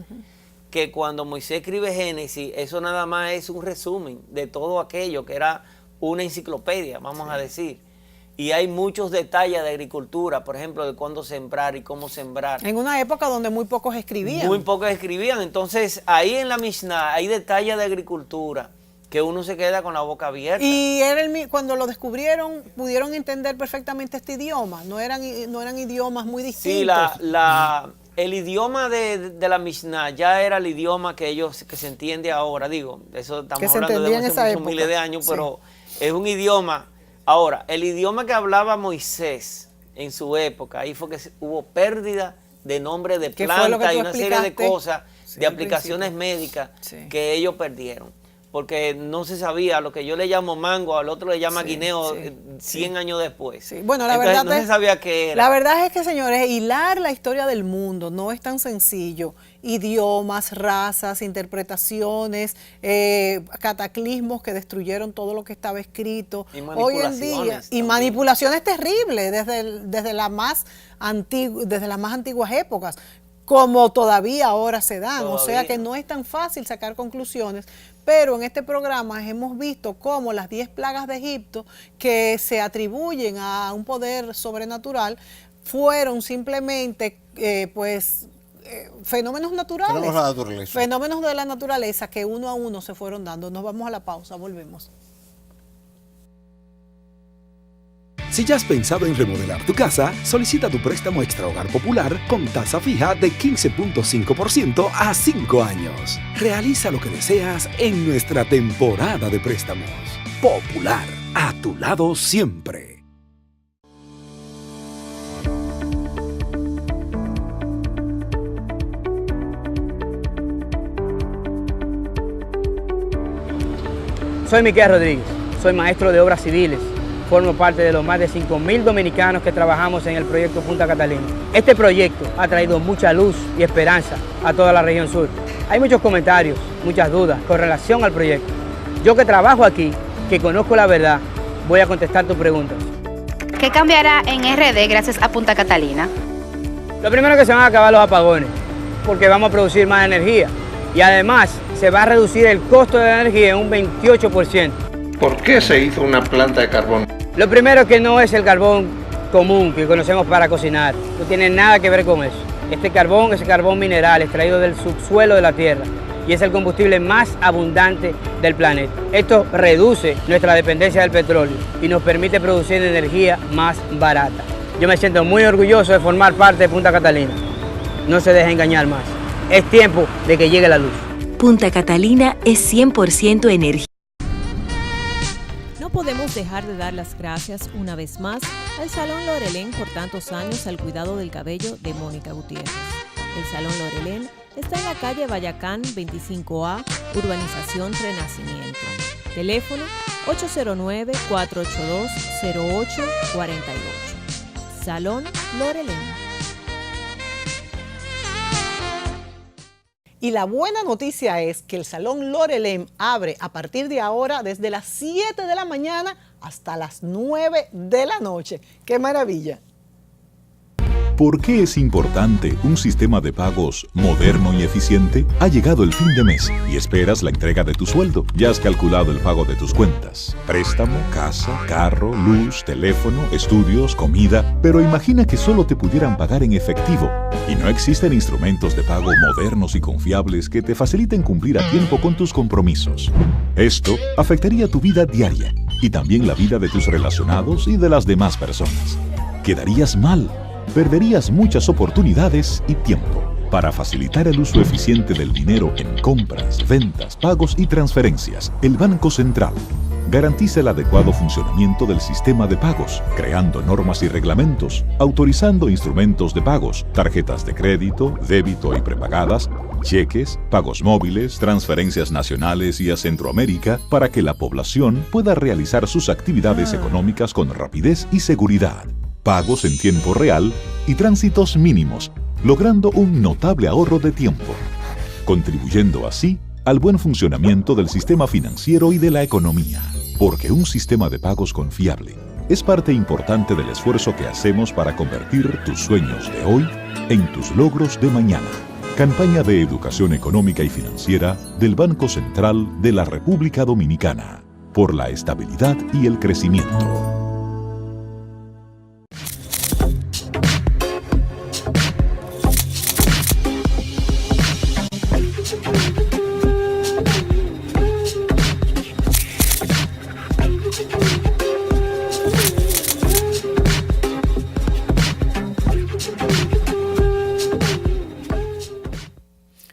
que cuando Moisés escribe Génesis, eso nada más es un resumen de todo aquello, que era una enciclopedia, vamos a decir. Y hay muchos detalles de agricultura, por ejemplo, de cuándo sembrar y cómo sembrar. En una época donde muy pocos escribían. Muy pocos escribían. Entonces, ahí en la Mishnah hay detalles de agricultura que uno se queda con la boca abierta. Y cuando lo descubrieron, pudieron entender perfectamente este idioma. No eran idiomas muy distintos. Sí, el idioma de la Mishnah ya era el idioma que se entiende ahora. Digo, eso estamos hablando de muchos miles de años, pero es un idioma. Ahora, el idioma que hablaba Moisés en su época, ahí fue que hubo pérdida de nombres de plantas y una serie de cosas, de aplicaciones médicas que ellos perdieron. Porque no se sabía, lo que yo le llamo mango, al otro le llama guineo 100 años después. Sí. Bueno, no se sabía qué era. La verdad es que, señores, hilar la historia del mundo no es tan sencillo. Idiomas, razas, interpretaciones, cataclismos que destruyeron todo lo que estaba escrito. Hoy en día, y manipulaciones terribles desde las más antiguas épocas, como todavía ahora se dan. O sea que no es tan fácil sacar conclusiones. Pero en este programa hemos visto cómo las 10 plagas de Egipto, que se atribuyen a un poder sobrenatural, fueron simplemente fenómenos naturales. Fenómenos de la naturaleza que uno a uno se fueron dando. Nos vamos a la pausa, volvemos. Si ya has pensado en remodelar tu casa, solicita tu préstamo Extra Hogar Popular con tasa fija de 15.5% a 5 años. Realiza lo que deseas en nuestra temporada de préstamos. Popular, a tu lado siempre. Soy Miquel Rodríguez, soy maestro de obras civiles. Formo parte de los más de 5.000 dominicanos que trabajamos en el proyecto Punta Catalina. Este proyecto ha traído mucha luz y esperanza a toda la región sur. Hay muchos comentarios, muchas dudas con relación al proyecto. Yo que trabajo aquí, que conozco la verdad, voy a contestar tus preguntas. ¿Qué cambiará en RD gracias a Punta Catalina? Lo primero es que se van a acabar los apagones, porque vamos a producir más energía. Y además se va a reducir el costo de la energía en un 28%. ¿Por qué se hizo una planta de carbón? Lo primero es que no es el carbón común que conocemos para cocinar. No tiene nada que ver con eso. Este carbón es carbón mineral extraído del subsuelo de la Tierra y es el combustible más abundante del planeta. Esto reduce nuestra dependencia del petróleo y nos permite producir energía más barata. Yo me siento muy orgulloso de formar parte de Punta Catalina. No se deje engañar más. Es tiempo de que llegue la luz. Punta Catalina es 100% energía. No podemos dejar de dar las gracias una vez más al Salón Lorelén por tantos años al cuidado del cabello de Mónica Gutiérrez. El Salón Lorelén está en la calle Bayacán 25A, Urbanización Renacimiento. Teléfono 809-482-0848. Salón Lorelén. Y la buena noticia es que el Salón Lorelén abre a partir de ahora desde las 7 de la mañana hasta las 9 de la noche. ¡Qué maravilla! ¿Por qué es importante un sistema de pagos moderno y eficiente? Ha llegado el fin de mes y esperas la entrega de tu sueldo. Ya has calculado el pago de tus cuentas. Préstamo, casa, carro, luz, teléfono, estudios, comida. Pero imagina que solo te pudieran pagar en efectivo. Y no existen instrumentos de pago modernos y confiables que te faciliten cumplir a tiempo con tus compromisos. Esto afectaría tu vida diaria y también la vida de tus relacionados y de las demás personas. Quedarías mal. Perderías muchas oportunidades y tiempo. Para facilitar el uso eficiente del dinero en compras, ventas, pagos y transferencias, el Banco Central garantiza el adecuado funcionamiento del sistema de pagos, creando normas y reglamentos, autorizando instrumentos de pagos, tarjetas de crédito, débito y prepagadas, cheques, pagos móviles, transferencias nacionales y a Centroamérica para que la población pueda realizar sus actividades económicas con rapidez y seguridad. Pagos en tiempo real y tránsitos mínimos, logrando un notable ahorro de tiempo, contribuyendo así al buen funcionamiento del sistema financiero y de la economía. Porque un sistema de pagos confiable es parte importante del esfuerzo que hacemos para convertir tus sueños de hoy en tus logros de mañana. Campaña de Educación Económica y Financiera del Banco Central de la República Dominicana. Por la estabilidad y el crecimiento.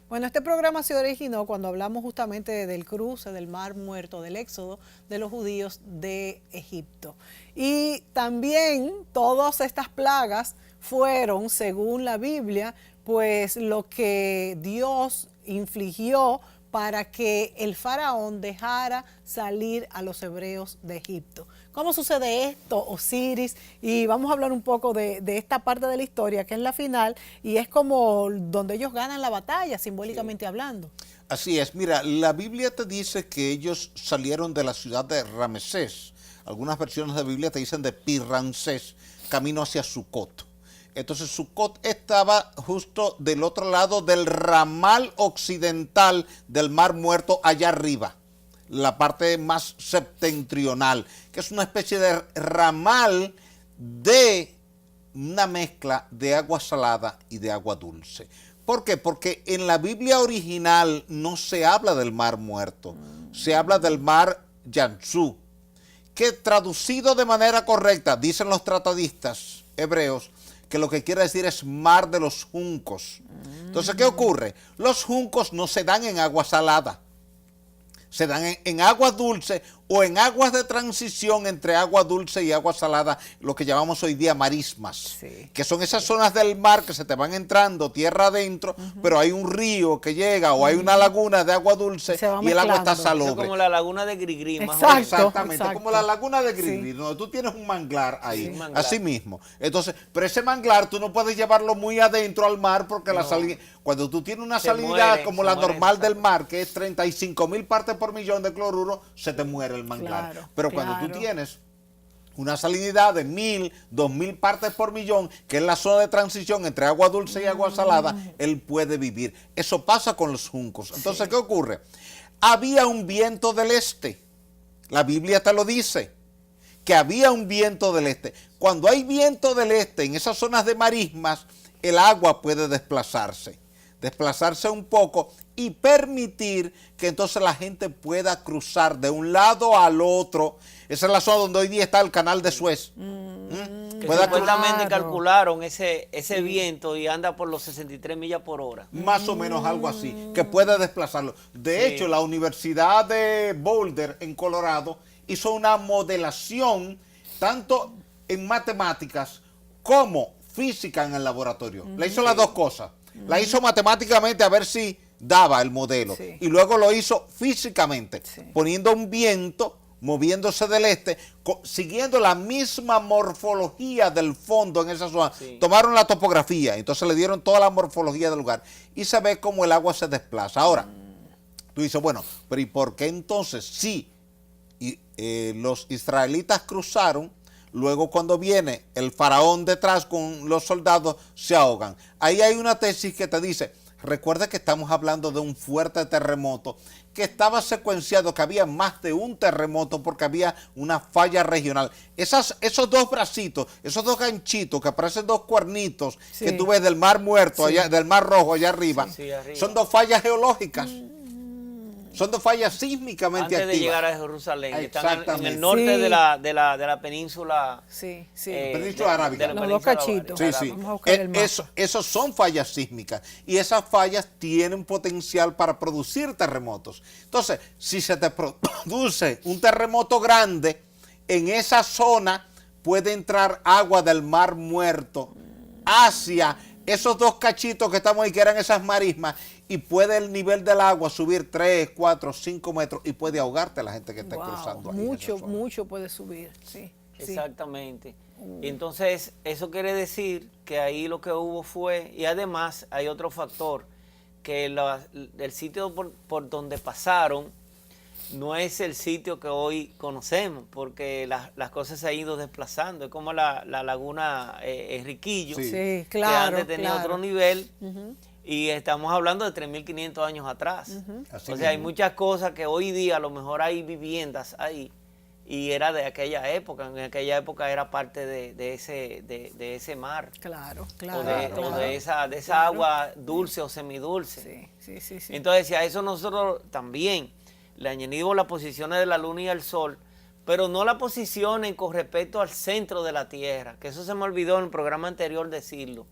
Bueno, este programa se originó cuando hablamos justamente del cruce del Mar Muerto, del éxodo de los judíos de Egipto. Y también todas estas plagas fueron, según la Biblia, pues lo que Dios infligió para que el faraón dejara salir a los hebreos de Egipto. ¿Cómo sucede esto, Osiris? Y vamos a hablar un poco de esta parte de la historia, que es la final, y es como donde ellos ganan la batalla, simbólicamente hablando. Así es. Mira, la Biblia te dice que ellos salieron de la ciudad de Ramesés. Algunas versiones de la Biblia te dicen de Pi-Ramsés, camino hacia Sucot. Entonces Sucot estaba justo del otro lado del ramal occidental del Mar Muerto, allá arriba, la parte más septentrional, que es una especie de ramal de una mezcla de agua salada y de agua dulce. ¿Por qué? Porque en la Biblia original no se habla del Mar Muerto, se habla del Mar Yansú, que traducido de manera correcta, dicen los tratadistas hebreos, que lo que quiere decir es mar de los juncos. Entonces, ¿qué ocurre? Los juncos no se dan en agua salada, se dan en agua dulce o en aguas de transición entre agua dulce y agua salada, lo que llamamos hoy día marismas, que son esas zonas del mar que se te van entrando tierra adentro, pero hay un río que llega o hay una laguna de agua dulce y el agua está salobre. Es como la laguna de Grigri, más o menos. Exactamente, como la laguna de Grigri, donde tú tienes un manglar ahí, así mismo. Entonces, pero ese manglar tú no puedes llevarlo muy adentro al mar porque la salida, cuando tú tienes una salinidad como la normal del mar, que es 35,000 partes por millón de cloruro, se te muere el manglar. Claro, pero cuando tú tienes una salinidad de 1,000, 2,000 partes por millón, que es la zona de transición entre agua dulce y agua salada, él puede vivir. Eso pasa con los juncos. Entonces, ¿qué ocurre? Había un viento del este. La Biblia te lo dice, que había un viento del este. Cuando hay viento del este en esas zonas de marismas, el agua puede desplazarse un poco y permitir que entonces la gente pueda cruzar de un lado al otro. Esa es la zona donde hoy día está el canal de Suez. Supuestamente calcularon ese viento y anda por los 63 millas por hora. Más o menos algo así, que puede desplazarlo. De hecho, la Universidad de Boulder en Colorado hizo una modelación tanto en matemáticas como física en el laboratorio. Le hizo las dos cosas. La hizo matemáticamente a ver si daba el modelo y luego lo hizo físicamente, poniendo un viento, moviéndose del este, siguiendo la misma morfología del fondo en esa zona. Tomaron la topografía, entonces le dieron toda la morfología del lugar y se ve cómo el agua se desplaza. Ahora, tú dices, bueno, pero ¿y por qué entonces si los israelitas cruzaron, luego cuando viene el faraón detrás con los soldados se ahogan. Ahí hay una tesis que te dice, recuerda que estamos hablando de un fuerte terremoto que estaba secuenciado, que había más de un terremoto porque había una falla regional. Esos dos bracitos, esos dos ganchitos que parecen dos cuernitos que tú ves del Mar Muerto, allá, del Mar Rojo allá arriba, arriba, son dos fallas geológicas. Son dos fallas sísmicamente activas. Antes de llegar a Jerusalén, están en el norte de la península. Península Arábica. Los dos cachitos. Vamos a buscar el mapa. Esos son fallas sísmicas y esas fallas tienen potencial para producir terremotos. Entonces, si se te produce un terremoto grande, en esa zona puede entrar agua del Mar Muerto hacia esos dos cachitos que estamos ahí, que eran esas marismas, y puede el nivel del agua subir 3, 4, 5 metros y puede ahogarte la gente que esté cruzando ahí. Mucho puede subir, sí. Exactamente. Y entonces, eso quiere decir que ahí lo que hubo fue, y además hay otro factor, que el sitio por donde pasaron no es el sitio que hoy conocemos, porque las cosas se han ido desplazando. Es como la laguna Enriquillo, que antes tenía otro nivel. Y estamos hablando de 3.500 años atrás. O sea, hay muchas cosas que hoy día a lo mejor hay viviendas ahí y era de aquella época. En aquella época era parte de ese mar. Claro. O de esa agua dulce o semidulce. Sí. Entonces, si a eso nosotros también le añadimos las posiciones de la luna y el sol, pero no la posicionen con respecto al centro de la Tierra, que eso se me olvidó en el programa anterior decirlo.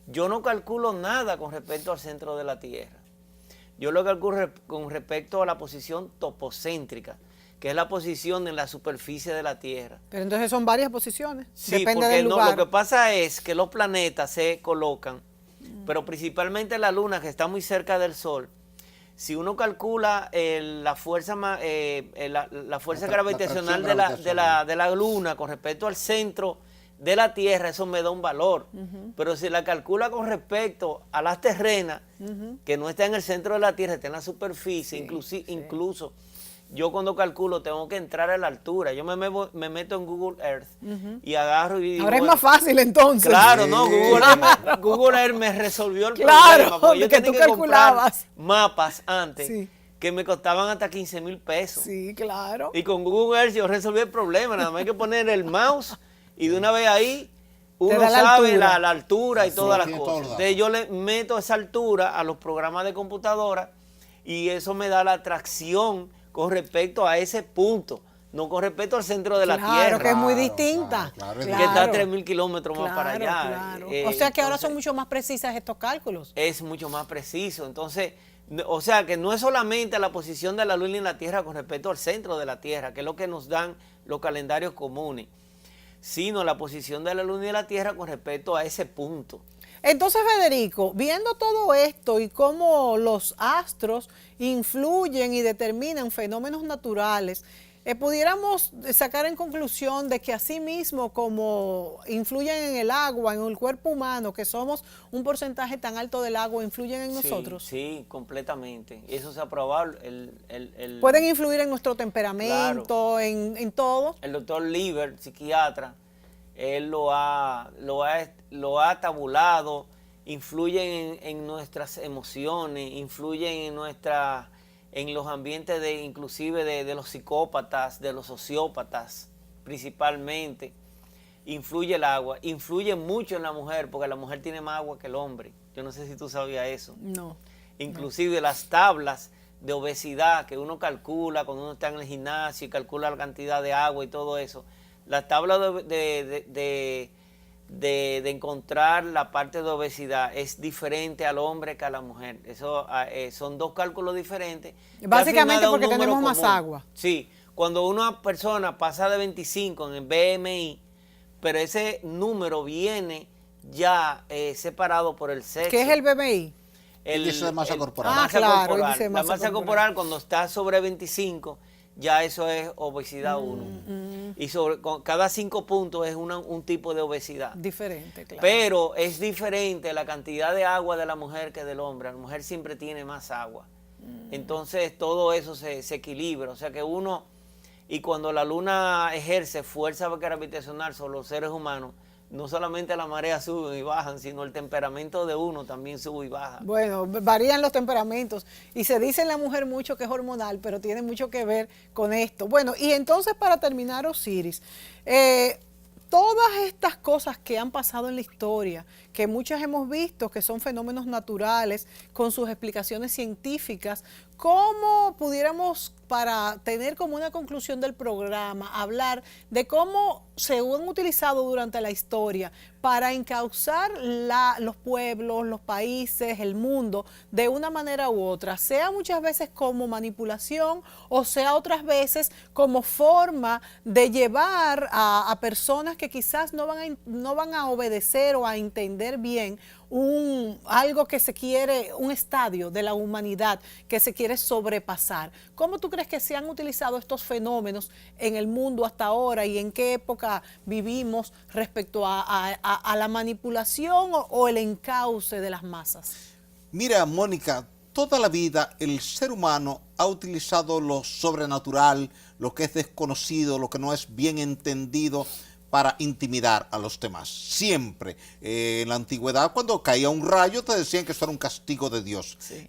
Yo no calculo nada con respecto al centro de la Tierra. Yo lo calculo con respecto a la posición topocéntrica, que es la posición en la superficie de la Tierra. Pero entonces son varias posiciones. Sí, depende porque del lugar. Lo que pasa es que los planetas se colocan, pero principalmente la Luna, que está muy cerca del Sol. Si uno calcula la fuerza gravitacional de la Luna con respecto al centro de la Tierra, eso me da un valor. Pero si la calcula con respecto a las terrenas, que no está en el centro de la Tierra, está en la superficie, incluso yo cuando calculo tengo que entrar a la altura. Yo me meto en Google Earth y agarro y digo, ahora es más fácil entonces. Claro, no, Google Earth me resolvió el problema, porque yo tenía que comprar mapas antes que me costaban hasta 15,000 pesos. Sí, claro. Y con Google Earth yo resolví el problema, nada más hay que poner el mouse y de una vez ahí uno sabe la altura y todas las cosas. Entonces yo le meto esa altura a los programas de computadora y eso me da la atracción con respecto a ese punto, no con respecto al centro de la Tierra. Claro, que es muy distinta. Que está a 3,000 kilómetros más para allá. O sea que ahora son mucho más precisas estos cálculos. Es mucho más preciso. Entonces, o sea que no es solamente la posición de la Luna y la Tierra con respecto al centro de la Tierra, que es lo que nos dan los calendarios comunes, sino la posición de la Luna y de la Tierra con respecto a ese punto. Entonces, Federico, viendo todo esto y cómo los astros influyen y determinan fenómenos naturales, pudiéramos sacar en conclusión de que así mismo como influyen en el agua, en el cuerpo humano, que somos un porcentaje tan alto del agua, influyen en nosotros. Sí, completamente. Eso se ha probado. Pueden influir en nuestro temperamento, en todo. El doctor Lieber, psiquiatra, él lo ha tabulado, influyen en nuestras emociones, influyen en los ambientes inclusive de los psicópatas, de los sociópatas principalmente. Influye el agua, influye mucho en la mujer, porque la mujer tiene más agua que el hombre. Yo no sé si tú sabías eso. No. Inclusive las tablas de obesidad que uno calcula cuando uno está en el gimnasio y calcula la cantidad de agua y todo eso. Las tablas de encontrar la parte de obesidad es diferente al hombre que a la mujer. Eso son dos cálculos diferentes. Básicamente porque tenemos más agua. Sí, cuando una persona pasa de 25 en el BMI, pero ese número viene ya separado por el sexo. ¿Qué es el BMI? El índice de masa corporal. La masa corporal cuando está sobre 25, ya eso es obesidad 1. Y cada 5 puntos es un tipo de obesidad. Diferente, claro. Pero es diferente la cantidad de agua de la mujer que del hombre. La mujer siempre tiene más agua. Entonces todo eso se equilibra. O sea que uno y cuando la luna ejerce fuerza gravitacional sobre los seres humanos, no solamente la marea sube y bajan, sino el temperamento de uno también sube y baja. Bueno, varían los temperamentos y se dice en la mujer mucho que es hormonal, pero tiene mucho que ver con esto. Bueno, y entonces para terminar, Osiris, todas estas cosas que han pasado en la historia, que muchas hemos visto que son fenómenos naturales con sus explicaciones científicas, ¿cómo pudiéramos, para tener como una conclusión del programa, hablar de cómo se han utilizado durante la historia para encauzar los pueblos, los países, el mundo, de una manera u otra, sea muchas veces como manipulación o sea otras veces como forma de llevar a personas que quizás no van a obedecer o a entender bien algo que se quiere, un estadio de la humanidad que se quiere sobrepasar? ¿Cómo tú crees que se han utilizado estos fenómenos en el mundo hasta ahora y en qué época vivimos respecto a la manipulación o el encauce de las masas? Mira, Mónica, toda la vida el ser humano ha utilizado lo sobrenatural, lo que es desconocido, lo que no es bien entendido, para intimidar a los demás. Siempre. En la antigüedad, cuando caía un rayo, te decían que eso era un castigo de Dios. Sí.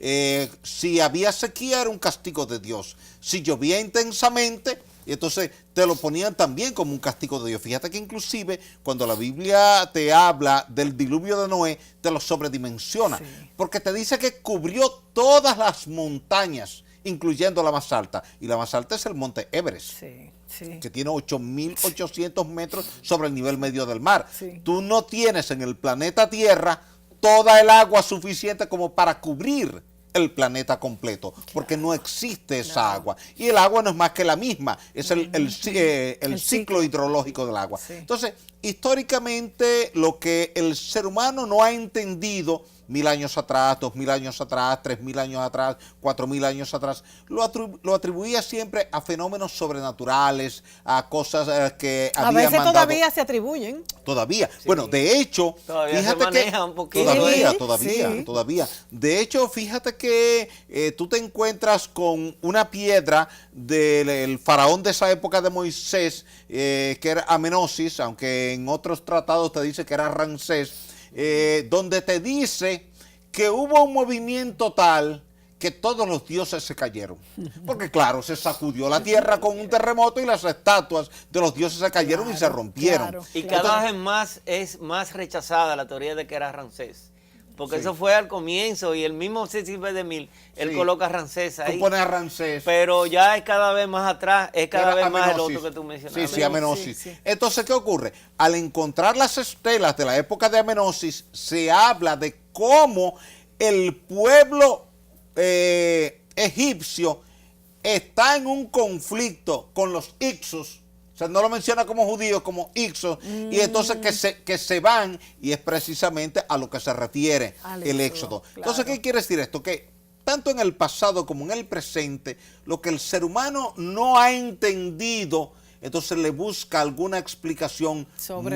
Si había sequía, era un castigo de Dios. Si llovía intensamente, entonces te lo ponían también como un castigo de Dios. Fíjate que inclusive cuando la Biblia te habla del diluvio de Noé, te lo sobredimensiona. Sí. Porque te dice que cubrió todas las montañas, incluyendo la más alta. Y la más alta es el monte Everest. Sí. Sí. Que tiene 8.800 metros sobre el nivel medio del mar. Sí. Tú no tienes en el planeta Tierra toda el agua suficiente como para cubrir el planeta completo, porque no existe esa agua. Y el agua no es más que la misma, es el ciclo hidrológico del agua. Sí. Entonces, históricamente, lo que el ser humano no ha entendido 1000 años atrás, 2000 años atrás, 3000 años atrás, 4000 años atrás, lo atribuía siempre a fenómenos sobrenaturales, a cosas que habían mandado. A veces todavía se atribuyen. Todavía. Sí. Bueno, de hecho, todavía fíjate se maneja un poquito. Todavía. De hecho, fíjate que tú te encuentras con una piedra del faraón de esa época de Moisés, que era Amenosis, aunque en otros tratados te dice que era Ramsés, donde te dice que hubo un movimiento tal que todos los dioses se cayeron. Porque claro, se sacudió la tierra con un terremoto y las estatuas de los dioses se cayeron y se rompieron. Claro. Y cada vez más es más rechazada la teoría de que era Ramsés. Porque eso fue al comienzo y el mismo Cecil B. DeMille, él coloca a Ramsés ahí. Tú pones a Ramsés. Pero ya es cada vez más atrás, es cada vez más el otro que tú mencionaste. Sí, Amenosis. Entonces, ¿qué ocurre? Al encontrar las estelas de la época de Amenosis, se habla de cómo el pueblo egipcio está en un conflicto con los Ixos. O sea, no lo menciona como judíos, como Ixos, y entonces que se van, y es precisamente a lo que se refiere el éxodo. Claro. Entonces, ¿qué quiere decir esto? Que tanto en el pasado como en el presente, lo que el ser humano no ha entendido, entonces le busca alguna explicación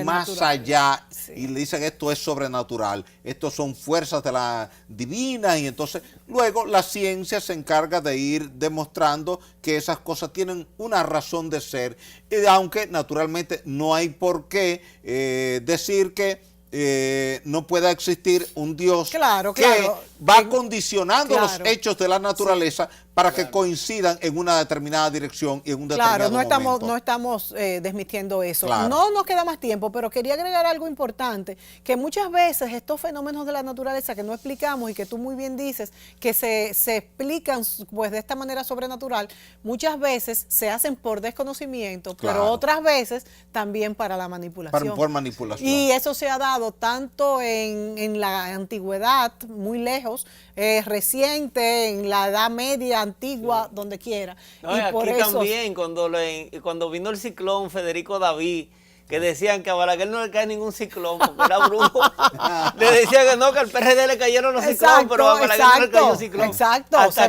más allá, y le dicen esto es sobrenatural, estos son fuerzas de la divina, y entonces luego la ciencia se encarga de ir demostrando que esas cosas tienen una razón de ser, aunque naturalmente no hay por qué decir que no pueda existir un Dios que va condicionando los hechos de la naturaleza para que coincidan en una determinada dirección y en un determinado momento. No estamos desmintiendo eso. Claro. No nos queda más tiempo, pero quería agregar algo importante, que muchas veces estos fenómenos de la naturaleza que no explicamos y que tú muy bien dices, que se explican pues de esta manera sobrenatural, muchas veces se hacen por desconocimiento, pero otras veces también para la manipulación. Por manipulación. Y eso se ha dado tanto en la antigüedad, muy lejos, reciente, en la Edad Media, antigua, donde quiera. No, y aquí por eso también, cuando vino el ciclón Federico David, que decían que a Balaguer no le cae ningún ciclón porque era brujo. Le decían que no, que al PRD le cayeron los ciclones, pero a Balaguer no le cayó ciclón. Exacto, se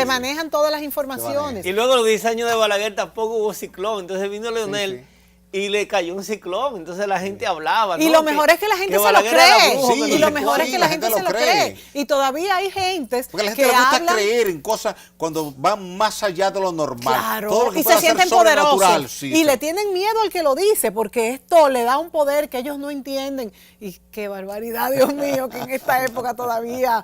manejan todas las informaciones. Y luego los 10 años de Balaguer tampoco hubo ciclón, entonces vino Leonel y le cayó un ciclón, entonces la gente hablaba. Y ¿no? lo mejor es que la gente se lo cree. Y lo mejor es que la gente se lo cree. Y todavía hay gentes porque la gente le gusta creer en cosas cuando van más allá de lo normal. Claro, todo lo que y se sienten poderosos. Sí, y sí. le tienen miedo al que lo dice, porque esto le da un poder que ellos no entienden. Y qué barbaridad, Dios mío, que en esta época todavía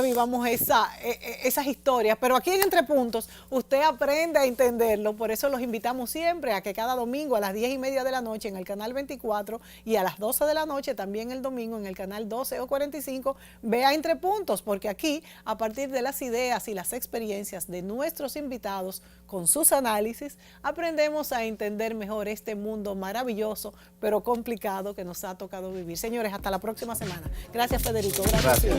vivamos esas historias. Pero aquí en Entre Puntos, usted aprende a entenderlo. Por eso los invitamos siempre a que cada domingo a las 10:30 de la noche en el canal 24 y a las 12 de la noche también el domingo en el canal 12 o 45 vea Entre Puntos, porque aquí a partir de las ideas y las experiencias de nuestros invitados con sus análisis aprendemos a entender mejor este mundo maravilloso pero complicado que nos ha tocado vivir. Señores, hasta la próxima semana. Gracias, Federico. Gracias.